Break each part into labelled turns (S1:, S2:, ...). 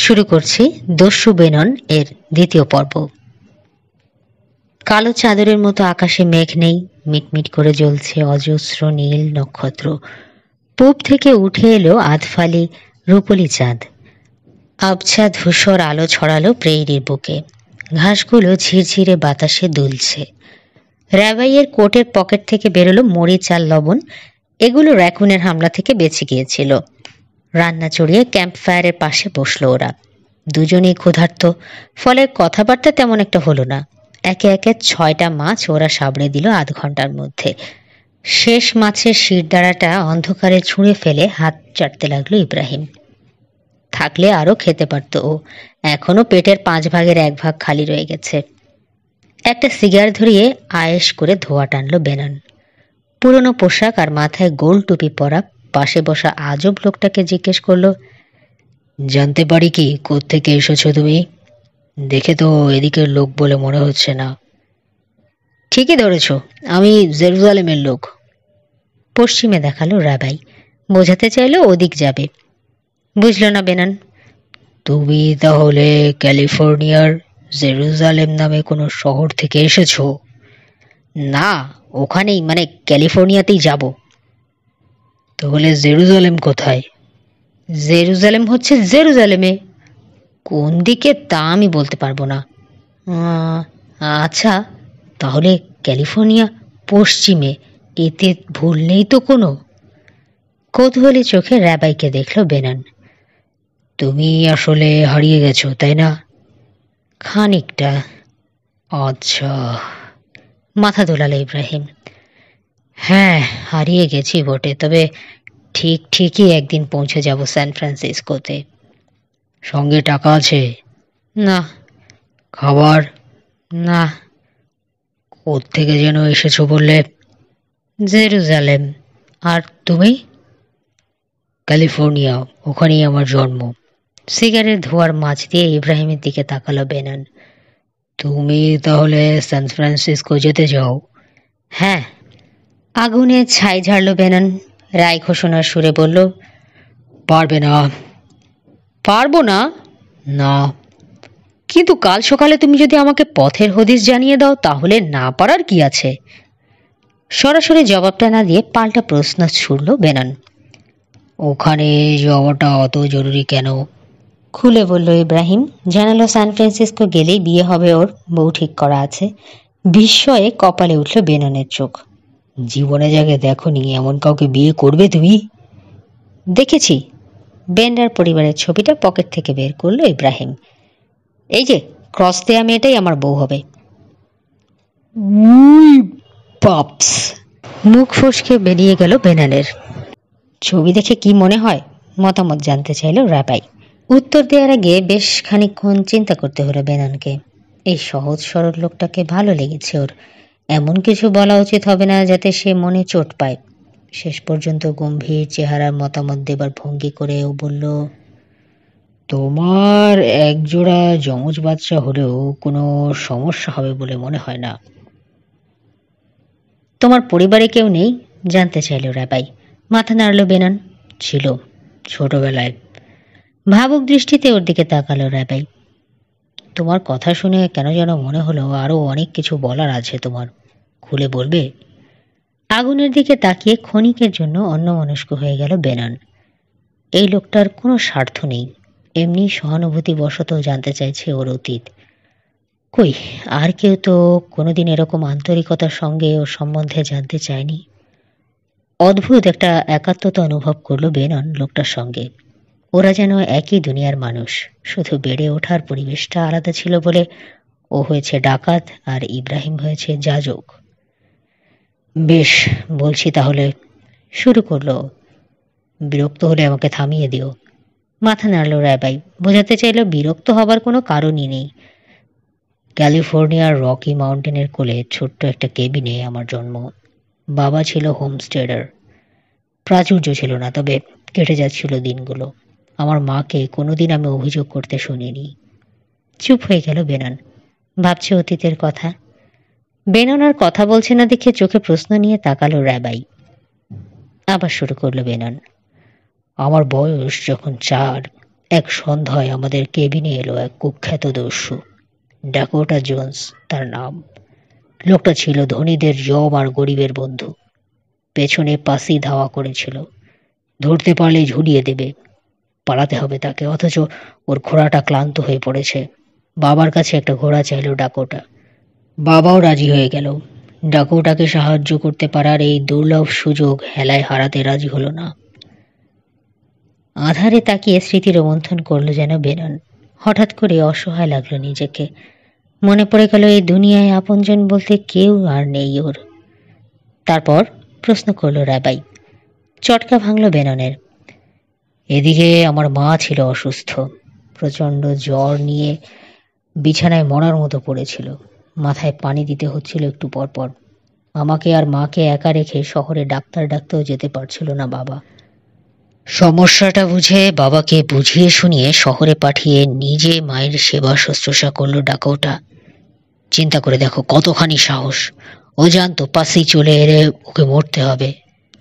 S1: শুরু করছি দস্যু বেনন এর দ্বিতীয় পর্ব। কালো চাদরের মতো আকাশে মেঘ নেই, মিটমিট করে জ্বলছে অজস্র নীল নক্ষত্র। পূব থেকে উঠে এলো আধফালি রূপলি চাঁদ। আবছা ধূসর আলো ছড়ালো প্রেইরির বুকে। ঘাসগুলো ঝিরঝিরে বাতাসে দুলছে। র্যাবাইয়ের কোটের পকেট থেকে বেরোলো মরিচ আর লবণ। এগুলো র্যাকুনের হামলা থেকে বেঁচে গিয়েছিল। রান্না চড়িয়ে ক্যাম্প ফায়ারের পাশে বসলো ওরা। দুজনেই ক্ষুধার্ত, ফলে কথাবার্তা তেমন একটা হলো না। একে একে 6টা মাছ ওরা সাবড়ে দিল আধ ঘন্টার মধ্যে। শেষ মাছের শিরদাঁড়াটা অন্ধকারে ছুঁড়ে ফেলে হাত চাটতে লাগলো ইব্রাহিম। থাকলে আরও খেতে পারত ও, এখনো পেটের 5 ভাগের 1 ভাগ খালি রয়ে গেছে। একটা সিগার ধরিয়ে আয়েশ করে ধোয়া টানলো বেনন। পুরনো পোশাক আর মাথায় গোল টুপি পরা পাশে বসা আজব লোকটাকে জিজ্ঞেস করলো, জানতে পারি কি কোত্থেকে এসেছো তুমি? দেখে তো এদিকের লোক বলে মনে হচ্ছে না। ঠিকই ধরেছ, আমি জেরুজালেমের লোক। পশ্চিমে দেখালো রাবাই, বোঝাতে চাইলো ওদিক যাবে। বুঝল না বেনান। তুমি তাহলে ক্যালিফোর্নিয়ার জেরুজালেম নামে কোনো শহর থেকে এসেছো? না, ওখানেই মানে ক্যালিফোর্নিয়াতেই যাব। তাহলে জেরুজালেম কোথায়? জেরুজালেম হচ্ছে জেরুজালেমে। কোন দিকে তা আমি বলতে পারবো না। আচ্ছা, তাহলে ক্যালিফোর্নিয়া পশ্চিমে, এতে ভুল নেই তো কোনো? কৌতূহলী চোখে র্যাবাইকে দেখল বেনান। তুমি আসলে হারিয়ে গেছো, তাই না? খানিকটা। আচ্ছা, মাথা দোলালো ইব্রাহিম। হ্যাঁ, হারিয়ে গেছি বটে, তবে ঠিকই একদিন পৌঁছে যাব সান ফ্রান্সিসকোতে। সঙ্গে টাকা আছে? না। খাবার? না। কোত্থেকে যেন এসেছো বললে? জেরুজালেম। আর তুমি? ক্যালিফোর্নিয়া, ওখানেই আমার জন্ম। সিগারেট ধোয়ার মাছ দিয়ে ইব্রাহিমের দিকে তাকালো বেনান। তুমি তাহলে সান ফ্রান্সিসকো যেতে চাও? হ্যাঁ। আগুনে ছাই ঝাড়ল বেনান। রায় ঘোষণার সুরে বলল, পারবে না। পারবো না? না। কিন্তু কাল সকালে তুমি যদি আমাকে পথের হদিশ জানিয়ে দাও, তাহলে না পারার কি আছে? সরাসরি জবাবটা না দিয়ে পাল্টা প্রশ্ন ছুড়ল বেনান। ওখানে যাওয়াটা অত জরুরি কেন? খুলে বলল ইব্রাহিম। জানালো সান ফ্রান্সিসকো গেলেই বিয়ে হবে ওর, বউ ঠিক করা আছে। বিস্ময়ে কপালে উঠল বেনানের চোখ। জীবনে যাকে দেখোনি এমন কাউকে বিয়ে করবে তুমি? দেখেছি। বেন্ডার পরিবারের ছবিটা পকেট থেকে বের করলো ইব্রাহিম। এই যে ক্রস দেয়া মেয়েটাই আমার বউ হবে। পাপস! মুখ ফসকে বেরিয়ে গেল বেনানের। ছবি দেখে কি মনে হয়? মতামত জানতে চাইল রাবাই। উত্তর দেওয়ার আগে বেশ খানিকক্ষণ চিন্তা করতে হলো বেনানকে। এই সহজ সরল লোকটাকে ভালো লেগেছে ওর। এমন কিছু বলা উচিত হবে না যাতে সে মনে চোট পায়। শেষ পর্যন্ত গম্ভীর চেহারার মতামত দেবার ভঙ্গি করে ও বলল, তোমার একজোড়া যমজ বাচ্চা হলেও কোনো সমস্যা হবে বলে মনে হয় না। তোমার পরিবারে কেউ নেই? জানতে চাইল রাবাই। মাথা নাড়ল বেনান। ছিল, ছোটবেলায়। ভাবুক দৃষ্টিতে ওর দিকে তাকালো রাবাই। তোমার কথা শুনে কেন যেন মনে হলো আরো অনেক কিছু বলার আছে তোমার, খুলে বলবে? আগুনের দিকে তাকিয়ে ক্ষণিকের জন্য অন্যমনস্ক হয়ে গেল বেনান। এই লোকটার কোনো স্বার্থ নেই, এমনি সহানুভূতি বশত জানতে চাইছে ওর অতীত। কই, আর কেউ তো কোনোদিন এরকম আন্তরিকতার সঙ্গে ওর সম্বন্ধে জানতে চায়নি। অদ্ভুত একটা একাত্মতা অনুভব করলো বেনন লোকটার সঙ্গে। ওরা যেন একই দুনিয়ার মানুষ, শুধু বেড়ে ওঠার পরিবেশটা আলাদা ছিল বলে ও হয়েছে ডাকাত আর ইব্রাহিম হয়েছে যাজক। বেশ, বলছি তাহলে। শুরু করলো। বিরক্ত হলে আমাকে থামিয়ে দিও। মাথা নাড়ল রাবাই, বোঝাতে চাইল বিরক্ত হবার কোনো কারণই নেই। ক্যালিফোর্নিয়ার রকি মাউন্টেনের কোলে ছোট্ট একটা কেবিনে আমার জন্ম। বাবা ছিল হোমস্টেডার। প্রাচুর্য ছিল না, তবে কেটে যাচ্ছিল দিনগুলো। আমার মাকে কোনোদিন আমি অভিযোগ করতে শুনিনি। চুপ হয়ে গেল বেনান, ভাবছে অতীতের কথা। বেনন আর কথা বলছে না দেখে চোখে প্রশ্ন নিয়ে তাকালো রাবাই। আবার শুরু করলো বেনন। আমার বয়স যখন 4, এক সন্ধ্যায় আমাদের কেবিনে এলো এক কুখ্যাত দস্যু। ড্যাকোটা জোন্স তার নাম। লোকটা ছিল ধনীদের জম আর গরিবের বন্ধু। পেছনে পাসি ধাওয়া করেছিল, ধরতে পারলে ঝুলিয়ে দেবে। পালাতে হবে তাকে, অথচ ওর ঘোড়াটা ক্লান্ত হয়ে পড়েছে। বাবার কাছে একটা ঘোড়া চাইল ডাকোটা। বাবাও রাজি হয়ে গেল। ডাকোটাকে সাহায্য করতে পারার এই দুর্লভ সুযোগ হেলায় হারাতে রাজি হলো না। আধারে তাকিয়ে স্মৃতি রোমন্থন করলো যেন বেনন। হঠাৎ করে অসহায় লাগলো নিজেকে। মনে পড়ে গেল এই দুনিয়ায় আপনজন বলতে কেউ আর নেই ওর। তারপর প্রশ্ন করলো রাবাই। চটকা ভাঙল বেননের। এদিকে আমার মা ছিল অসুস্থ, প্রচণ্ড জ্বর নিয়ে বিছানায় মরার মতো পড়েছিল। মাথায় পানি দিতে হচ্ছিল একটু পরপর। আমাকে আর মাকে একা রেখে শহরে ডাক্তার ডাকতেও যেতে পারছিল না বাবা। সমস্যাটা বুঝে বাবাকে বুঝিয়ে শুনিয়ে শহরে পাঠিয়ে নিজে মায়ের সেবা শুশ্রূষা করলো ডাকোটা। চিন্তা করে দেখো কতখানি সাহস! ও জানতো পাশেই চলে এলে ওকে মরতে হবে,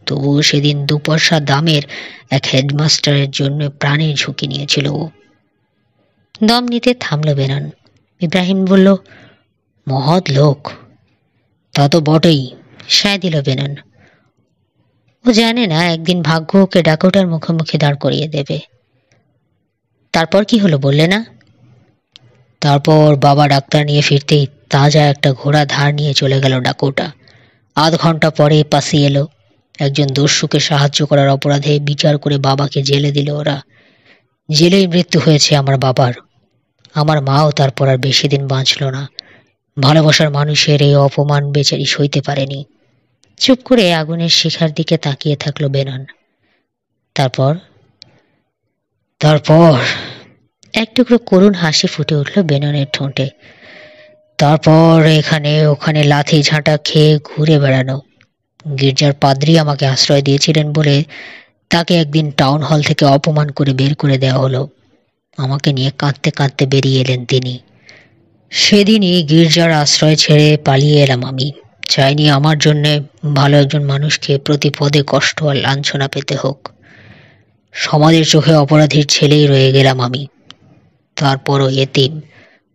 S1: তবুও সেদিন 2 পয়সা দামের এক হেডমাস্টারের জন্য প্রাণের ঝুঁকি নিয়েছিল ও। দম নিতে থামল বেনন। ইব্রাহিম বলল, মহৎ লোক। তা তো বটেই, সায় দিল বেনন। ও জানে না একদিন ভাগ্য ওকে ডাকোটার মুখোমুখি দাঁড় করিয়ে দেবে। তারপর কি হলো বললে না? তারপর বাবা ডাক্তার নিয়ে ফিরতেই তাজা একটা ঘোড়া ধার নিয়ে চলে গেল ডাকোটা। 8 ঘন্টা পরে পাশে এলো। একজন দস্যুকে সাহায্য করার অপরাধে বিচার করে বাবাকে জেলে দিল ওরা। জেলেই মৃত্যু হয়েছে আমার বাবার। আমার মাও তারপর আর বেশি দিন বাঁচল না। ভালোবাসার মানুষের এই অপমান বেচারি সইতে পারেনি। চুপ করে আগুনের শিখার দিকে তাকিয়ে থাকলো বেনন। তারপর তারপর এক টুকরো করুণ হাসি ফুটে উঠল বেননের ঠোঁটে। তারপর এখানে ওখানে লাথি ঝাঁটা খেয়ে ঘুরে বেড়ানো। গির্জার পাদ্রী আমাকে আশ্রয় দিয়েছিলেন বলে তাকে একদিন টাউন হল থেকে অপমান করে বের করে দেওয়া হলো। আমাকে নিয়ে কাঁদতে কাঁদতে বেরিয়ে এলেন তিনি। সেদিনই গির্জার আশ্রয় ছেড়ে পালিয়ে এলাম আমি। চাইনি আমার জন্যে ভালো একজন মানুষকে প্রতি পদে কষ্ট আর লাঞ্ছনা পেতে হোক। সমাজের চোখে অপরাধীর ছেলেই রয়ে গেলাম আমি। তারপরও এতিম,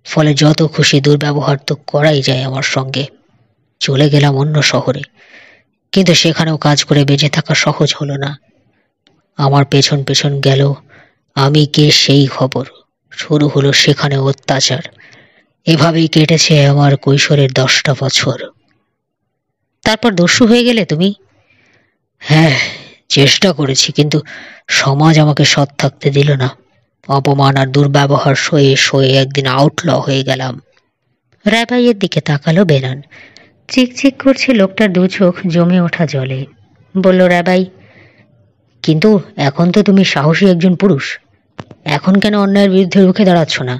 S1: ফলে যত খুশি দুর্ব্যবহার তো করাই যায় আমার সঙ্গে। চলে গেলাম অন্য শহরে, কিন্তু সেখানেও কাজ করে বেঁচে থাকা সহজ হলো না। আমার পেছন পেছন গেল আমি কে সেই খবর। শুরু হলো সেখানে অত্যাচার। এভাবেই কেটেছে আমার কৈশোরের 10টা বছর। তারপর দস্যু হয়ে গেলে তুমি? হ্যাঁ, চেষ্টা করেছি, কিন্তু সমাজ আমাকে সৎ থাকতে দিল না। অপমান আর দুর্ব্যবহার সয়ে সয়ে একদিন আউটল হয়ে গেলাম। রাবাইয়ের দিকে তাকালো বেনন। চিকচিক করছে লোকটার 2 চোখ জমে ওঠা জলে। বলল রাবাই, কিন্তু এখন তো তুমি সাহসী একজন পুরুষ। এখন কেন অন্যায়ের বিরুদ্ধে রুখে দাঁড়াচ্ছ না?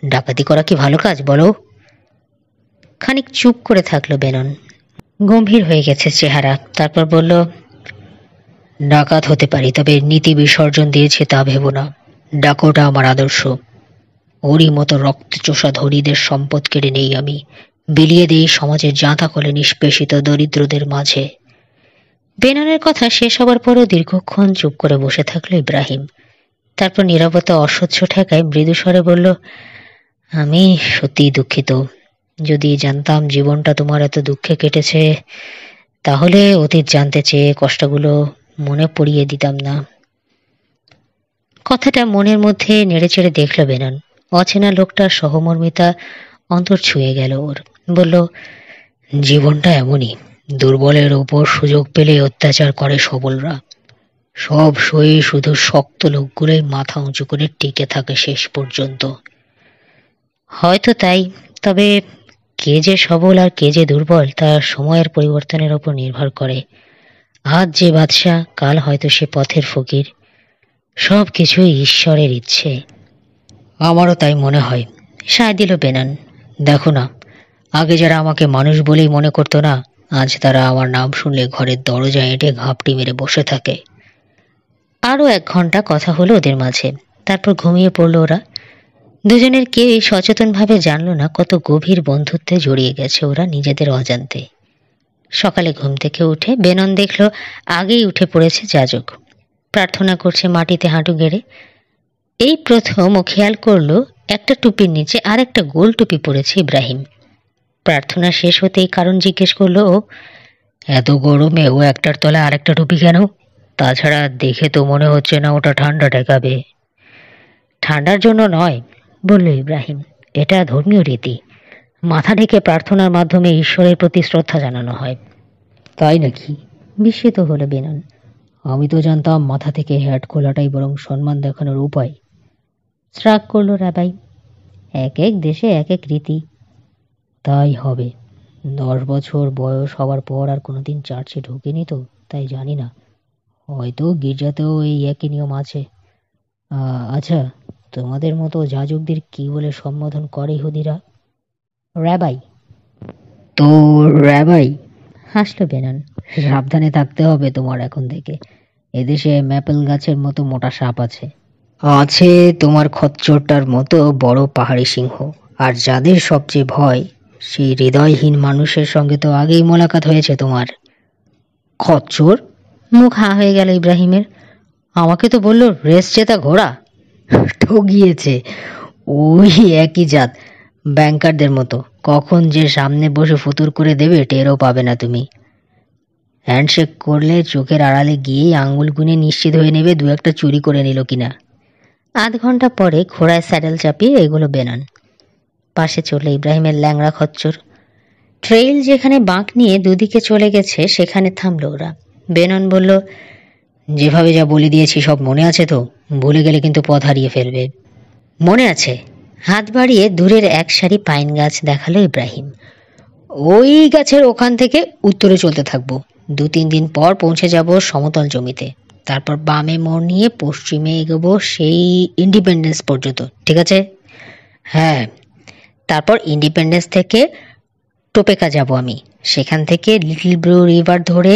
S1: ডাকাতি করা কি ভালো কাজ বলো? খানিক চুপ করে থাকলো বেনন। গম্ভীর হয়ে গেছে চেহারা। তারপর বলল, ডাকাত হতে পারি, তবে নীতি বিসর্জন দিয়েছে তা ভেবো না। ডাকোটা আমার আদর্শ। ওরই মতো রক্তচোষা ধনীদের সম্পদ কেড়ে নেই আমি, বিলিয়ে দিই সমাজের জাঁতা কলে নিষ্পেষিত দরিদ্রদের মাঝে। বেননের কথা শেষ হবার পরও দীর্ঘক্ষণ চুপ করে বসে থাকলো ইব্রাহিম। তারপর নীরবতা অসহ্য ঠেকায় মৃদু স্বরে বলল, আমি সত্যিই দুঃখিত। যদি জানতাম জীবনটা তোমার এত দুঃখে কেটেছে, তাহলে অতীত জানতে চেয়ে কষ্টগুলো মনে পড়িয়ে দিতাম না। কথাটা মনের মধ্যে নেড়েচেড়ে দেখল বেনন। অচেনা লোকটার সহমর্মিতা অন্তর ছুঁয়ে গেল ওর। বলল, জীবনটা এমনই, দুর্বলের ওপর সুযোগ পেলে অত্যাচার করে সবলরা। সব সয়ে শুধু শক্ত লোকগুলোই মাথা উঁচু করে টিকে থাকে শেষ পর্যন্ত। হয়তো তাই, তবে কে যে সবল আর কে যে দুর্বল তা সময়ের পরিবর্তনের ওপর নির্ভর করে। আজ যে বাদশা, কাল হয়তো সে পথের ফকির। সব কিছুই ঈশ্বরের ইচ্ছে। আমারও তাই মনে হয়, সায় দিল বেনন। দেখো না, আগে যারা আমাকে মানুষ বলেই মনে করতো না, আজ তারা আমার নাম শুনলে ঘরের দরজা এঁটে ঘাপটি মেরে বসে থাকে। আরও 1 ঘন্টা কথা হলো ওদের মাঝে। তারপর ঘুমিয়ে পড়ল ওরা। দুজনের কেউই সচেতনভাবে জানল না কত গভীর বন্ধুত্বে জড়িয়ে গেছে ওরা নিজেদের অজান্তে। সকালে ঘুম থেকে উঠে বেনন দেখল আগেই উঠে পড়েছে যাজক। প্রার্থনা করছে মাটিতে হাঁটু গেড়ে। এই প্রথম ও খেয়াল করলো একটা টুপির নিচে আর একটা গোল টুপি পরেছে ইব্রাহিম। প্রার্থনা শেষ হতেই কারণ জিজ্ঞেস করলো ও, এত গরমে ও একটার তলায় আরেকটা টুপি কেন? তাছাড়া দেখে তো মনে হচ্ছে না ওটা ঠান্ডা ঠেকাবে। ঠান্ডার জন্য নয়, বলল ইব্রাহিম, এটা ধর্মীয় রীতি। মাথা ঢেকে প্রার্থনার মাধ্যমে ঈশ্বরের প্রতি শ্রদ্ধা জানানো হয়। তাই নাকি? বিস্মিত হলো বেনন। আমি তো জানতাম মাথা থেকে হ্যাট খোলাটাই বরং সম্মান দেখানোর উপায়। শ্রাগ করল রাবাই। এক এক দেশে এক এক রীতি। তাই হবে। 10 বছর বয়স হওয়ার পর আর কোনোদিন চার্চে ঢোকেনি তো, তাই জানি না। হয়তো গির্জাতেও এই একই নিয়ম আছে। আচ্ছা, তোমাদের মতো যাজকদের কি বলে সম্বোধন করে ইহুদিরা? রাবাই। তো রাবাই, হাসল বেনান। সাবধানে থাকতে হবে তোমার এখন থেকে। এদেশে ম্যাপেল গাছের মতো মোটা সাপ আছে। আছে তোমার খচ্চরটার মতো বড় পাহাড়ি সিংহ। আর যাদের সবচেয়ে ভয়, সেই হৃদয়হীন মানুষের সঙ্গে তো আগেই মোলাকাত হয়েছে তোমার। খচ্চর? মুখ হা হয়ে গেল ইব্রাহিমের। আমাকে তো বললো রেস জেতা ঘোড়া। ঠগিয়েছে। ওই একই জাত, ব্যাংকারদের মতো। কখন যে সামনে বসে ফুতুর করে দেবে টেরও পাবে না তুমি। হ্যান্ডশেক করলে চোখের আড়ালে গিয়েই আঙুল গুনে নিশ্চিত হয়ে নেবে দু একটা চুরি করে নিল কিনা। আধ ঘন্টা পরে ঘোড়ায় স্যাডেল চাপিয়ে এগুলো বেনান। পাশে চলল ইব্রাহিমের ল্যাংড়া খচ্চর। ট্রেইল যেখানে বাঁক নিয়ে দুদিকে চলে গেছে সেখানে থামল ওরা। বেনন বলল, যেভাবে যা বলে দিয়েছি সব মনে আছে তো? ভুলে গেলে কিন্তু পথ হারিয়ে ফেলবে। মনে আছে। হাত বাড়িয়ে দূরের এক সারি পাইন গাছ দেখালো ইব্রাহিম। ওই গাছের ওখান থেকে উত্তরে চলতে থাকবো। 2-3 দিন পর পৌঁছে যাব সমতল জমিতে। তারপর বামে মোড় নিয়ে পশ্চিমে এগোবো সেই ইন্ডিপেন্ডেন্স পর্যন্ত, ঠিক আছে? হ্যাঁ। তারপর ইন্ডিপেন্ডেন্স থেকে টোপেকা যাব আমি। সেখান থেকে লিটল ব্রু রিভার ধরে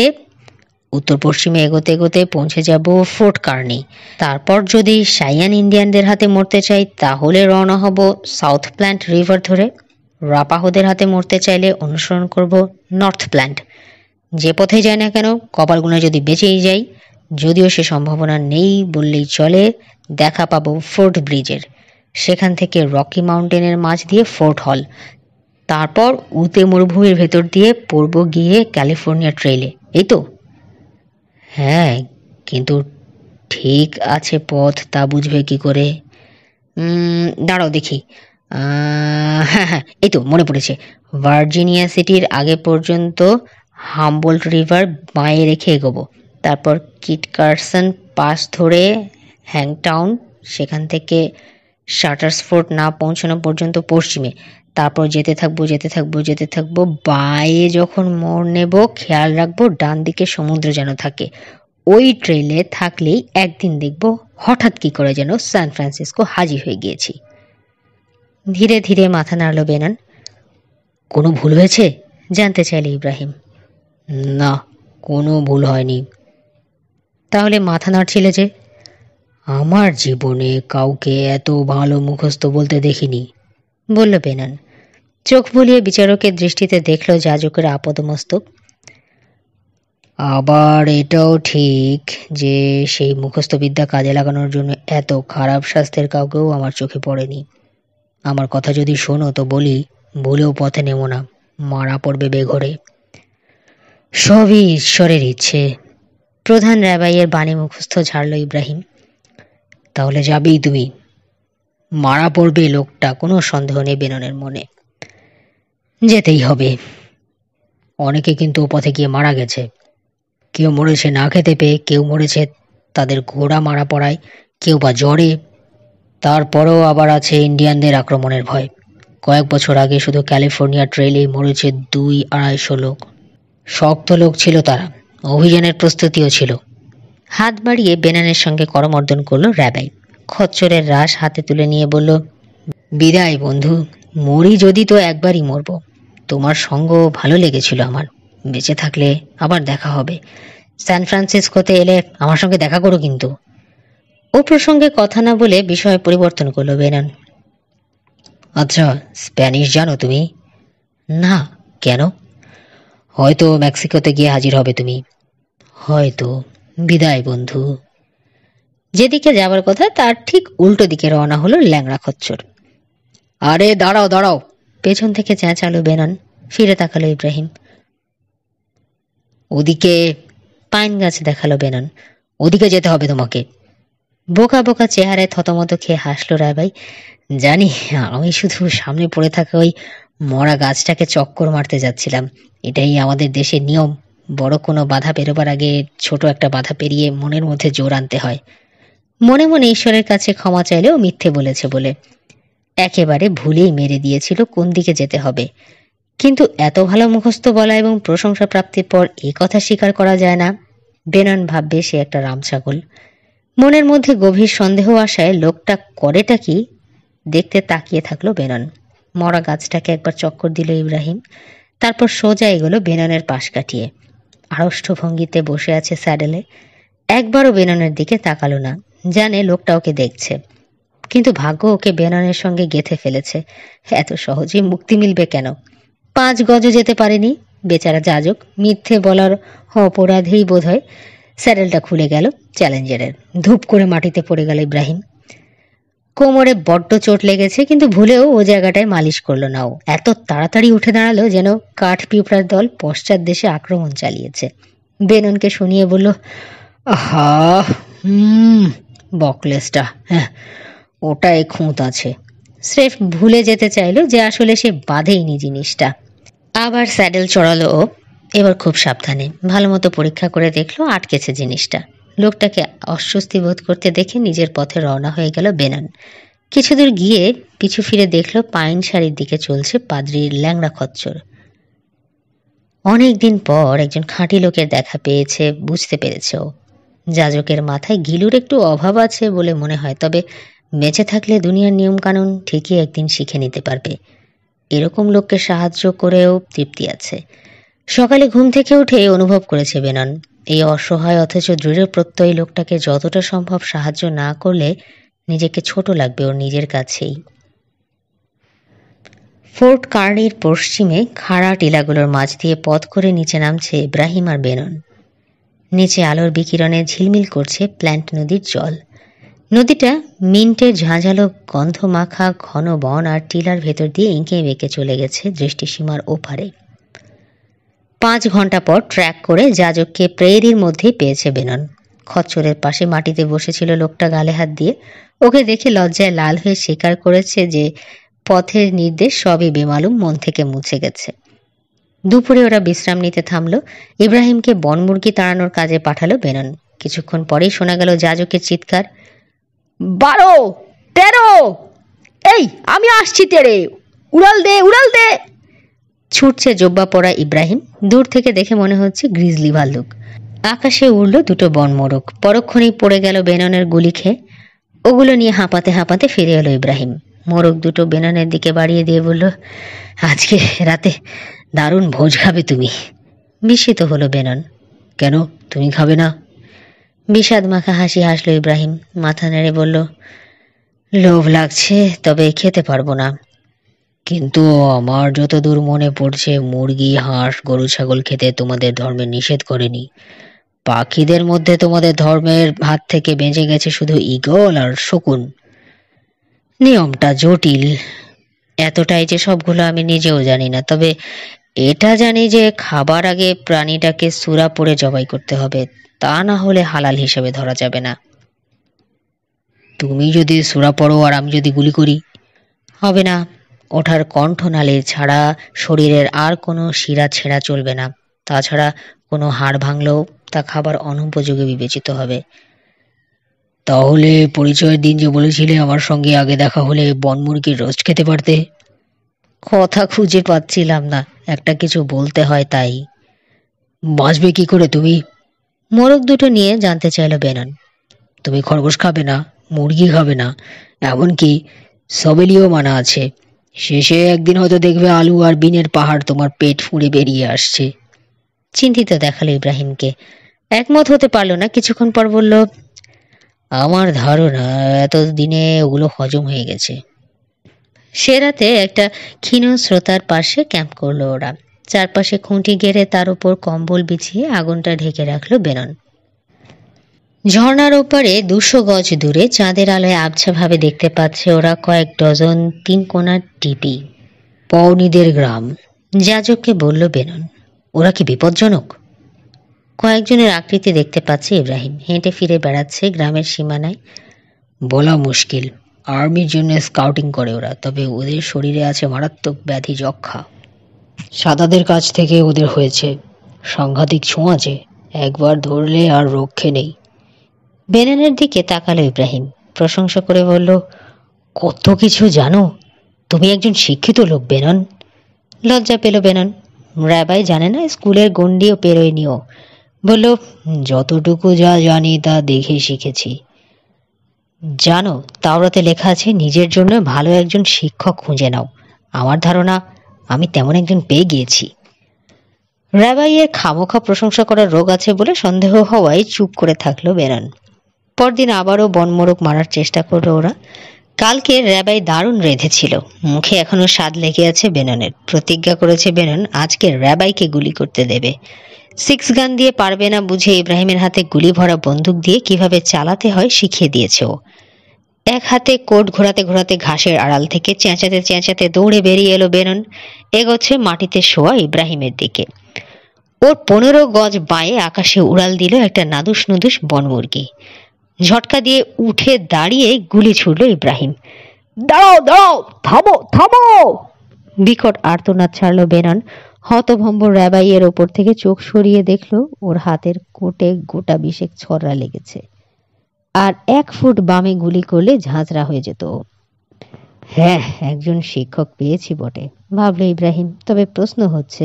S1: উত্তর পশ্চিমে এগোতে এগোতে পৌঁছে যাব ফোর্ট কার্নি। তারপর যদি সাইয়ান ইন্ডিয়ানদের হাতে মরতে চাই তাহলে রওনা হব সাউথ প্ল্যান্ট রিভার ধরে। রাপাহোদের হাতে মরতে চাইলে অনুসরণ করব নর্থ প্ল্যান্ট। যে পথে যাই না কেন, কপালগুলো যদি বেঁচেই যাই, যদিও সে সম্ভাবনা নেই বললেই চলে, দেখা পাবো ফোর্ট ব্রিজের। সেখান থেকে রকি মাউন্টেনের মাঝ দিয়ে ফোর্ট হল। তারপর উতে মরুভূমির ভেতর দিয়ে পড়ব গিয়ে ক্যালিফোর্নিয়া ট্রেইলে। এই তো। হ্যাঁ, কিন্তু ঠিক আছে পথ তা বুঝবে কি করে? দাঁড়াও দেখি। হ্যাঁ হ্যাঁ, এই তো মনে পড়েছে। ভার্জিনিয়া সিটির আগে পর্যন্ত হামবোল্ট রিভার বাঁয়ে রেখে এগোবো। তারপর কিট কারসন পাস ধরে হ্যাংটাউন, সেখান থেকে শাটার্সফোর্ড না পৌঁছানো পর্যন্ত পশ্চিমে। তারপর যেতে থাকবো যেতে থাকবো যেতে থাকবো। বাঁয়ে যখন মোড় নেব খেয়াল রাখবো ডান দিকে সমুদ্র যেন থাকে। ওই ট্রেলে থাকলেই একদিন দেখব হঠাৎ কি করে যেন সান ফ্রান্সিসকো হাজির হয়ে গিয়েছি। ধীরে ধীরে মাথা নাড়ল বেনান। কোনো ভুল হয়েছে জানতে চাইলে ইব্রাহিম। না, কোনো ভুল হয়নি। তাহলে মাথা নাড়ছিলে যে? আমার জীবনে কাউকে এত ভালো মুখস্থ বলতে দেখিনি, বলল বেনান। চোখ বুলিয়ে বিচারকের দৃষ্টিতে দেখল যাজকের আপদমস্তক। আবার এটাও ঠিক যে সেই মুখস্থবিদ্যা কাজে লাগানোর জন্য এত খারাপ স্বাস্থ্যের কাউকেও আমার চোখে পড়েনি। আমার কথা যদি শোনো তো বলি, ভুলেও পথে নেমো না, মারা পড়বে বেঘরে। সবই ঈশ্বরের ইচ্ছে। প্রধান রাবাইয়ের বাণী মুখস্থ ঝাড়ল ইব্রাহিম। তাহলে যাবেই তুমি? মারা পড়বে লোকটা, কোনো সন্দেহ নেই বেননের মনে। যেতেই হবে। অনেকে কিন্তু ও পথে গিয়ে মারা গেছে। কেউ মরেছে না খেতে পেয়ে, কেউ মরেছে তাদের ঘোড়া মারা পড়ায়, কেউ বা জ্বরে। তারপরেও আবার আছে ইন্ডিয়ানদের আক্রমণের ভয়। কয়েক বছর আগে শুধু ক্যালিফোর্নিয়া ট্রেইলেই মরেছে 200-250 লোক। শক্ত লোক ছিল তারা, অভিযানের প্রস্তুতিও ছিল। হাত বাড়িয়ে বেনানের সঙ্গে করমর্দন করল রাবাই। খচ্চরের রাশ হাতে তুলে নিয়ে বলল, বিদায় বন্ধু। মরি যদি তো একবারই মরব। তোমার সঙ্গ ভালো লেগেছিল আমার। বেঁচে থাকলে আবার দেখা হবে। সান ফ্রান্সিসকোতে এলে আমার সঙ্গে দেখা করো কিন্তু। ও প্রসঙ্গে কথা না বলে বিষয় পরিবর্তন করলো বেনান। আচ্ছা, স্প্যানিশ জানো তুমি? না, কেন? হয়তো মেক্সিকোতে গিয়ে হাজির হবে তুমি। হয়তো। বিদায় বন্ধু। যেদিকে যাবার কথা তার ঠিক উল্টো দিকে রওনা হলো ল্যাংড়া খচ্চর। আরে দাঁড়াও দাঁড়াও, পেছন থেকে চেঁচালো বেনন। ফিরে তাকালো ইব্রাহিম। ওদিকে, পাইন গাছ দেখালো বেনন। ওদিকে যেতে হবে তোমাকে। বোকা বোকা চেহারায় থতমত খেয়ে হাসলো রায়বাই। জানি, আমি শুধু সামনে পড়ে থাকা ওই মরা গাছটাকে চক্কর মারতে যাচ্ছিলাম। এটাই আমাদের দেশের নিয়ম। বড় কোনো বাধা পেরোবার আগে ছোট একটা বাধা পেরিয়ে মনের মধ্যে জোর আনতে হয়। মনে মনে ঈশ্বরের কাছে ক্ষমা চাইলেও মিথ্যে বলেছে বলে একেবারে ভুলেই মেরে দিয়েছিল কোন দিকে যেতে হবে। কিন্তু এত ভালো মুখস্থ বলা এবং প্রশংসা প্রাপ্তির পর এ কথা স্বীকার করা যায় না। বেনন ভাববে সে একটা রামছাগল। মনের মধ্যে গভীর সন্দেহ আসায় লোকটা করেটা কি দেখতে তাকিয়ে থাকলো বেনন। মরা গাছটাকে একবার চক্কর দিল ইব্রাহিম, তারপর সোজা এগোলো বেননের পাশ কাটিয়ে। আড়ষ্ট ভঙ্গিতে বসে আছে স্যাডেলে। একবারও বেননের দিকে তাকালো না, জানে লোকটা ওকে দেখছে। কিন্তু ভাগ্য ওকে বেননের সঙ্গে গেঁথে ফেলেছে। এত সহজেই মুক্তি মিলবে কেন? 5 গজও যেতে পারেনি বেচারা যাজক। মিথ্যে বলার অপরাধেই বোধ হয় স্যাডেলটা খুলে গেল চ্যালেঞ্জারের। ধূপ করে মাটিতে পড়ে গেল ইব্রাহিম। কোমরে বড্ড চোট লেগেছে, কিন্তু ভুলেও ও জায়গাটায় মালিশ করলো না। ও এত তাড়াতাড়ি উঠে দাঁড়ালো যেন কাঠ পিঁপড়ার দল পশ্চাৎ দেশে আক্রমণ চালিয়েছে। বেননকে শুনিয়ে বলল, আহা, বকলেসটা, হ্যাঁ ওটাই খুঁত আছে। স্রেফ ভুলে যেতে চাইলো যে আসলে সে বাঁধেইনি জিনিসটা। আবার স্যাডেল চড়ালো ও। এবার খুব সাবধানে ভালো মতো পরীক্ষা করে দেখলো আটকেছে জিনিসটা। লোকটাকে অস্বস্তি বোধ করতে দেখে নিজের পথে রওনা হয়ে গেল বেনন। কিছুদূর গিয়ে পিছু ফিরে দেখলো পাইন সারির দিকে চলছে পাদ্রির ল্যাংড়া খচ্চর। অনেকদিন পর একজন খাঁটি লোকের দেখা পেয়েছে বুঝতে পেরেছে ও। যাজকের মাথায় গিলুর একটু অভাব আছে বলে মনে হয়, তবে বেঁচে থাকলে দুনিয়ার নিয়মকানুন ঠিকই একদিন শিখে নিতে পারবে। এরকম লোককে সাহায্য করেও তৃপ্তি আছে। সকালে ঘুম থেকে উঠে অনুভব করেছে বেনন, এই অসহায় অথচ দৃঢ় প্রত্যয়ী লোকটাকে যতটা সম্ভব সাহায্য না করলে নিজেকে ছোট লাগবে ওর নিজের কাছেই। ফোর্ট কার্নির পশ্চিমে খাড়া টিলাগুলোর মাঝ দিয়ে পথ করে নিচে নামছে ইব্রাহিম আর বেনন। নিচে আলোর বিকিরণে ঝিলমিল করছে প্ল্যান্ট নদীর জল। নদীটা মিন্টের ঝাঁঝালো গন্ধ মাখা ঘন বন আর টিলার ভেতর দিয়ে এঁকে বেঁকে চলে গেছে দৃষ্টিসীমার ওপারে। 5 ঘন্টা পর ট্র্যাক করে যাজককে প্রেয়েরির মধ্যেই পেয়েছে বেনন। খচ্চরের পাশে মাটিতে বসেছিল লোকটা গালে হাত দিয়ে। ওকে দেখে লজ্জায় লাল হয়ে স্বীকার করেছে যে পথের নির্দেশ সবই বেমালুম মন থেকে মুছে গেছে। দুপুরে ওরা বিশ্রাম নিতে থামলো। ইব্রাহিমকে বনমুরগি তাড়ানোর কাজে পাঠালো বেনন। কিছুক্ষণ পরেই শোনা গেল যাজকের চিৎকার, 12, 13, এই আমি আসছি তেরে, উড়াল দে উড়াল দে। ছুটছে জোব্বা পরা ইব্রাহিম। দূর থেকে দেখে মনে হচ্ছে গ্রিজলি ভাল্লুক। আকাশে উড়ল 2টো বনমোরগ। পরক্ষণেই পড়ে গেল বেননের গুলি খেয়ে। ওগুলো নিয়ে হাঁপাতে হাঁপাতে ফিরে এলো ইব্রাহিম। মোরগ 2টো বেননের দিকে বাড়িয়ে দিয়ে বলল, আজকে রাতে দারুণ ভোজ খাবে তুমি। বিস্মিত হলো বেনন। কেন, তুমি খাবে না? বিষাদ মাখা হাসি হাসলো ইব্রাহিম। মাথা নেড়ে বলল, লোভ লাগছে, তবে খেতে পারবো না। কিন্তু আমার যতদূর মনে পড়ছে মুরগি, হাঁস, গরু, ছাগল খেতে তোমাদের ধর্মে নিষেধ করেনি। পাখিদের মধ্যে তোমাদের ধর্মের হাত থেকে বেঁচে গেছে শুধু ঈগল আর শকুন। নিয়মটা জটিল, এতটাই যে সবগুলো আমি নিজেও জানি না। তবে এটা জানি যে খাবার আগে প্রাণীটাকে সূরা পড়ে জবাই করতে হবে, তা না হলে হালাল হিসেবে ধরা যাবে না। তুমি যদি সূরা পড়ো আর আমি যদি গুলি করি? হবে না। ওঠার কণ্ঠনালী ছাড়া শরীরের আর কোনো শিরা ছেঁড়া চলবে না। তাছাড়া কোনো হাড় ভাঙলেও তা খাবার অনুপযোগী বিবেচিত হবে। তাহলে পরিচয়ের দিন যে বলেছিলে আমার সঙ্গে আগে দেখা হলে বনমুরগির রোস্ট খেতে পারতে? কথা খুঁজে পাচ্ছিলাম না, একটা কিছু বলতে হয় তাই। বাঁচবে কি করে তুমি? মোরগ 2টো নিয়ে জানতে চাইল বেনন। তুমি খরগোশ খাবে না, মুরগি খাবে না, এমনকি সবেলিও মানা আছে। শেষে একদিন হয়তো দেখবে আলু আর বিনের পাহাড় তোমার পেট ফুঁড়ে বেরিয়ে আসছে। চিন্তিত দেখালো ইব্রাহিমকে। একমত হতে পারলো না। কিছুক্ষণ পর বলল, আমার ধারণা এতদিনে ওগুলো হজম হয়ে গেছে। সে রাতে একটা ক্ষীণ স্রোতার পাশে ক্যাম্প করলো ওরা। চারপাশে খুঁটি গেড়ে তার উপর কম্বল বিছিয়ে আগুনটা ঢেকে রাখলো বেনন। ঝর্ণার ওপারে 200 গজ দূরে চাঁদের আলোয় আবছাভাবে দেখতে পাচ্ছে ওরা কয়েক ডজন 3 কোণার টিপি। পৌনিদের গ্রাম, যাজককে বলল বেনন। ওরা কি বিপজ্জনক? কয়েকজনের আকৃতি দেখতে পাচ্ছে ইব্রাহিম, হেঁটে ফিরে বেড়াচ্ছে গ্রামের সীমানায়। বলা মুশকিল, আর্মির জন্য স্কাউটিং করে ওরা, তবে ওদের শরীরে আছে মারাত্মক ব্যাধি, যক্ষা। সাদাদের কাছ থেকে ওদের হয়েছে, সাংঘাতিক ছোঁয়াচে, একবার ধরলে আর রক্ষে নেই। বেননের দিকে তাকালো ইব্রাহিম, প্রশংসা করে বলল, কত কিছু জানো, তুমি একজন শিক্ষিত লোক বেনন। লজ্জা পেল বেনন, র্যাবাই জানে না, স্কুলের গণ্ডিও পেরোয়নিও। বলল, যতটুকু যা জানি তা দেখে শিখেছি। জানো, তাওরাতে লেখা আছে নিজের জন্য ভালো একজন শিক্ষক খুঁজে নাও। আমার ধারণা আমি তেমন একজন পেয়ে গিয়েছি। র্যাবাইয়ের খামোখা প্রশংসা করার রোগ আছে বলে সন্দেহ হওয়ায় চুপ করে থাকলো বেনন। পরদিন আবারও বনমোরক মারার চেষ্টা করলো ওরা। কালকে র্যাবাই দারুণ রেঁধেছিল, মুখে এখনো স্বাদ লেগে আছে বেননের। প্রতিজ্ঞা করেছে বেনন আজকে র্যাবাইকে গুলি করতে দেবে। 6 গান দিয়ে পারবে না বুঝে ইব্রাহিমের হাতে গুলি ভরা বন্দুক দিয়ে কিভাবে চালাতে হয় শিখিয়ে দিয়েছে ও। এক হাতে কোট ঘোরাতে ঘোরাতে ঘাসের আড়াল থেকে চেঁচাতে চেঁচাতে দৌড়ে বেরিয়ে এলো বেনন, এগোচ্ছে মাটিতে শোয়া ইব্রাহিমের দিকে। ওর 15 গজ বাঁয়ে আকাশে উড়াল দিল একটা নাদুস নুদুস বনমুরগি। ঝটকা দিয়ে উঠে দাঁড়িয়ে গুলি ছুড়ল ইব্রাহিম। দাঁড়াও দাঁড়াও, থামো থামো! বিকট আর্তনাদ ছাড়ল বেনন। হতভম্ব র্যাবাইয়ের ওপর থেকে চোখ সরিয়ে দেখল ওর হাতের কোটে গোটা 20 ছড়া লেগেছে, আর 1 ফুট বামে গুলি করলে ঝাঁঝরা হয়ে যেত। হ্যাঁ, একজন শিক্ষক পেয়েছি বটে, ভাবল ইব্রাহিম, তবে প্রশ্ন হচ্ছে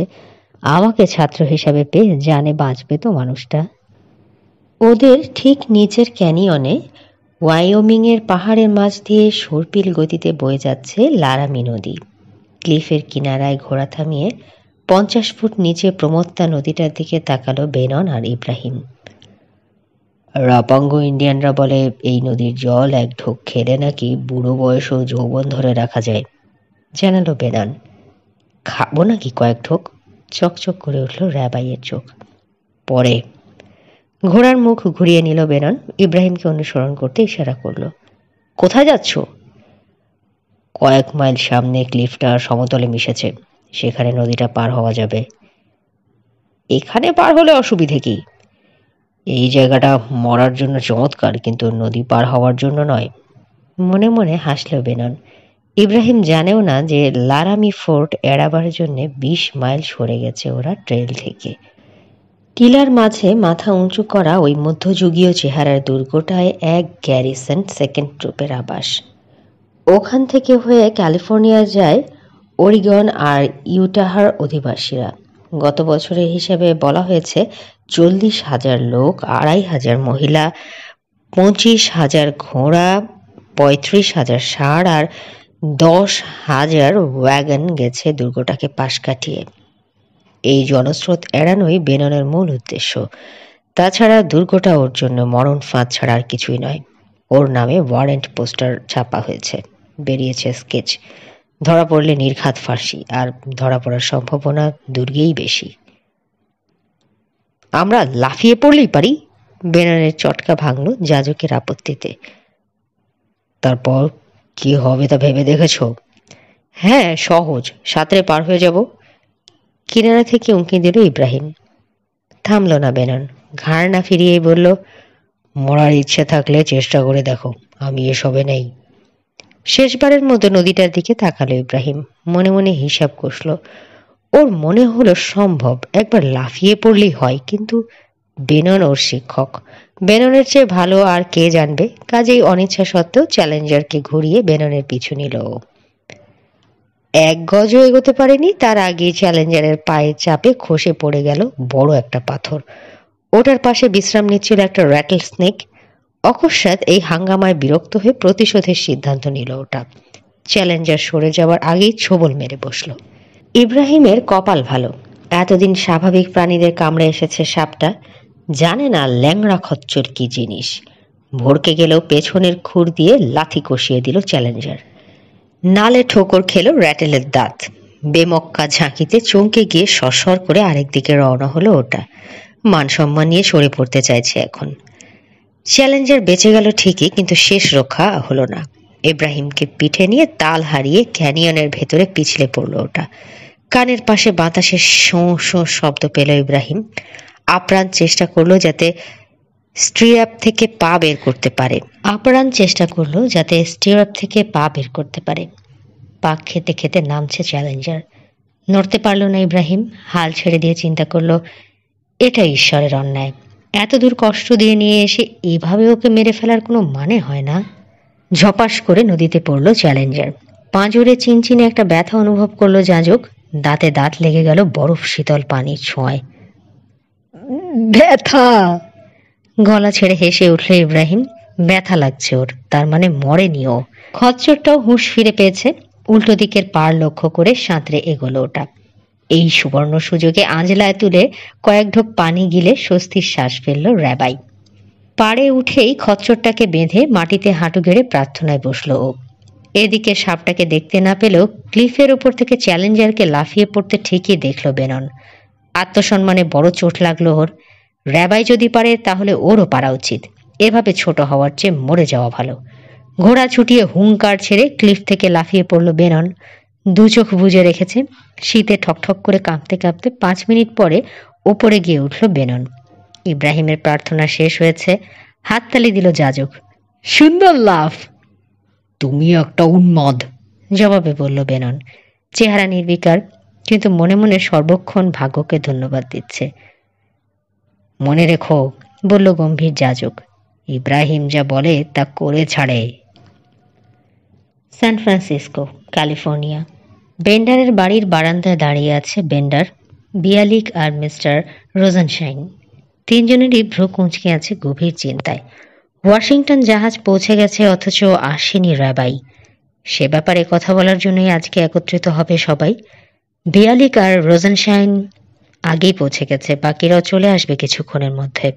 S1: আমাকে ছাত্র হিসাবে পেয়ে জানে বাঁচবে তো মানুষটা? ওদের ঠিক নিচের ক্যানিয়নে ওয়াইওমিং এর পাহাড়ের মাঝ দিয়ে সর্পিল গতিতে বয়ে যাচ্ছে লারামি নদী। ক্লিফের কিনারায় ঘোড়া থামিয়ে 50 ফুট নিচে প্রমত্তা নদীটার দিকে তাকালো বেনন আর ইব্রাহিম। রাপাঙ্গ ইন্ডিয়ানরা বলে এই নদীর জল এক ঢোক খেলে নাকি বুড়ো বয়সেও যৌবন ধরে রাখা যায়, জানালো বেনন। খাবো নাকি কয়েক ঢোক? চকচক করে উঠল র্যাবাইয়ের চোখ। পরে। ঘোড়ার মুখ ঘুরিয়ে নিল বেনন, ইব্রাহিমকে অনুসরণ করতে ইশারা করলো। কোথায় যাচ্ছ? কয়েক মাইল সামনে ক্লিফটা সমতলে মিশেছে, সেখানে নদীটা পার হওয়া যাবে। এখানে পার হলে অসুবিধে কি? এই জায়গাটা মরার জন্য চমৎকার, কিন্তু নদী পার হওয়ার জন্য নয়। মনে মনে হাসল বেনন। ইব্রাহিম জানেও না যে লারামি ফোর্ট এড়াবার জন্য 20 মাইল সরে গেছে ওরা ট্রেল থেকে। টিলার মাঝে মাথা উঁচু করা ওই মধ্যযুগীয় চেহারার দুর্গটায় এক গ্যারিসন সেকেন্ড ট্রুপের আবাস। ওখান থেকে হয়ে ক্যালিফোর্নিয়া যায় ওরিগন আর ইউটাহার অধিবাসীরা। গত বছরের হিসেবে বলা হয়েছে 40,000 লোক, 2,500 মহিলা, 25,000 ঘোড়া, 35,000 ষাঁড় আর 10,000 ওয়াগন গেছে দুর্গটাকে পাশ কাটিয়ে। এই জনস্রোত এড়ানোই বেননের মূল উদ্দেশ্য। তাছাড়া দুর্গটা ওর জন্য মরণ ফাঁদ ছাড়া আর কিছুই নয়। ওর নামে ওয়ারেন্ট পোস্টার ছাপা হয়েছে, বেরিয়েছে স্কেচ। ধরা পড়লে নির্ঘাত ফাঁসি, আর ধরা পড়ার সম্ভাবনা দুর্গেই বেশি। আমরা লাফিয়ে পড়লেই পারি। বেননের চটকা ভাঙল যাজকের আপত্তিতে। তারপর কি হবে তা ভেবে দেখেছ? হ্যাঁ, সহজ, সাঁতরে পার হয়ে যাব। কিনারা থেকে উঁকি দিল ইব্রাহিম। থামল না বেনন, ঘাড় না ফিরিয়েই বলল, মরার ইচ্ছে থাকলে চেষ্টা করে দেখো, আমি এসবে নেই। শেষবারের মতো নদীটার দিকে তাকালো ইব্রাহিম, মনে মনে হিসাব কষল। ওর মনে হলো সম্ভব, একবার লাফিয়ে পড়লেই হয়, কিন্তু বেনন ওর শিক্ষক, বেননের চেয়ে ভালো আর কে জানবে। কাজেই অনিচ্ছা সত্ত্বেও চ্যালেঞ্জারকে ঘুরিয়ে বেননের পিছু নিল। 1 গজও এগোতে পারেনি, তার আগেই চ্যালেঞ্জারের পায়ের চাপে খসে পড়ে গেল বড় একটা পাথর। ওটার পাশে বিশ্রাম নিচ্ছিল একটা র্যাটল স্নেক। অকস্মাৎ এই হাঙ্গামায় বিরক্ত হয়ে প্রতিশোধের সিদ্ধান্ত নিল ওটা। চ্যালেঞ্জার সরে যাওয়ার আগেই ছোবল মেরে বসল। ইব্রাহিমের কপাল ভালো, এতদিন স্বাভাবিক প্রাণীদের কামড়ে এসেছে সাপটা, জানে না ল্যাংড়া খচ্চর কি জিনিস। ভড়কে গেলেও পেছনের খুর দিয়ে লাথি কষিয়ে দিল চ্যালেঞ্জার। নালে ঠোকর খেল র্যাটেলের দাঁত। বেমক্কা ঝাঁকিতে চমকে গিয়ে সরসর করে আরেক দিকে রওনা হলো ওটা। মান সম্মান নিয়ে সরে পড়তে চাইছে এখন। চ্যালেঞ্জার বেঁচে গেল ঠিকই, কিন্তু শেষ রক্ষা হলো না। ইব্রাহিমকে পিঠে নিয়ে তাল হারিয়ে ক্যানিয়নের ভেতরে পিছলে পড়ল ওটা। কানের পাশে বাতাসে শোঁ শোঁ শব্দ পেল ইব্রাহিম। আপ্রাণ চেষ্টা করলো যাতে স্টিরাপ থেকে পা বের করতে পারে। পাক খেতে খেতে নামছে চ্যালেঞ্জার। নড়তে পারল না ইব্রাহিম। হাল ছেড়ে দিয়ে চিন্তা করলো, এটা ঈশ্বরের অন্যায়। এত দূর কষ্ট দিয়ে নিয়ে এসে এভাবে ওকে মেরে ফেলার কোনো মানে হয় না। ঝপাস করে নদীতে পড়ল চ্যালেঞ্জার। পাঁজরে চিনচিনে একটা ব্যথা অনুভব করলো যাজক। দাঁতে দাঁত লেগে গেল বরফ শীতল পানির ছোঁয়ায়। ব্যথা! গলা ছেড়ে হেসে উঠল ইব্রাহিম। ব্যথা লাগছে ওর, তার মানে মরেনি ও। খচ্চরটাও হুঁশ ফিরে পেয়েছে। উল্টো দিকের পাড় লক্ষ্য করে সাঁতরে এগোলো ওটা। এই সুবর্ণ সুযোগে আঁজলায় তুলে কয়েক ঢোক পানি গিলে স্বস্তির শ্বাস ফেলল র্যাবাই। পাড়ে উঠেই খচ্চরটাকে বেঁধে মাটিতে হাঁটু গেড়ে প্রার্থনায় বসল ও। এদিকে সাপটাকে দেখতে না পেলেও ক্লিফের ওপর থেকে চ্যালেঞ্জারকে লাফিয়ে পড়তে ঠিকই দেখল বেনন। আত্মসম্মানে বড় চোট লাগলো ওর। র্যাবাই যদি পারে তাহলে ওরও পারা উচিত। এভাবে ছোট হওয়ার চেয়ে মরে যাওয়া ভালো। ঘোড়া ছুটিয়ে হুঙ্কার ছেড়ে ক্লিফ থেকে লাফিয়ে পড়ল বেনন। দু চোখ বুজে রেখেছে। শীতে ঠকঠক করে কাঁপতে কাঁপতে 5 মিনিট পরে ওপরে গিয়ে উঠল বেনন। ইব্রাহিমের প্রার্থনা শেষ হয়েছে। হাততালি দিল যাজক। সুন্দর লাফ! তুমি একটা উন্মাদ, জবাবে বলল বেনন। চেহারা নির্বিকার, কিন্তু মনে মনে সর্বক্ষণ ভাগ্যকে ধন্যবাদ দিচ্ছে। মনে রেখো, বলল গম্ভীর যাজক, ইব্রাহিম যা বলে তা করে ছাড়ে। San Francisco, California. বেন্ডারের বাড়ির বারান্দায় দাঁড়িয়ে আছে বেন্ডার, বিয়ালিক আর মিস্টার রোজেনশাইন। তিনজনেরই ভ্রু কুঁচকে আছে গভীর চিন্তায়। ওয়াশিংটন জাহাজ পৌঁছে গেছে, অথচ আসেনি র্যাবাই। সে ব্যাপারে কথা বলার জন্যই আজকে একত্রিত হবে সবাই। বিয়ালিক আর রোজেনশাইন আগেই পৌঁছে গেছে, বাকিরাও চলে আসবে কিছুক্ষণের মধ্যে।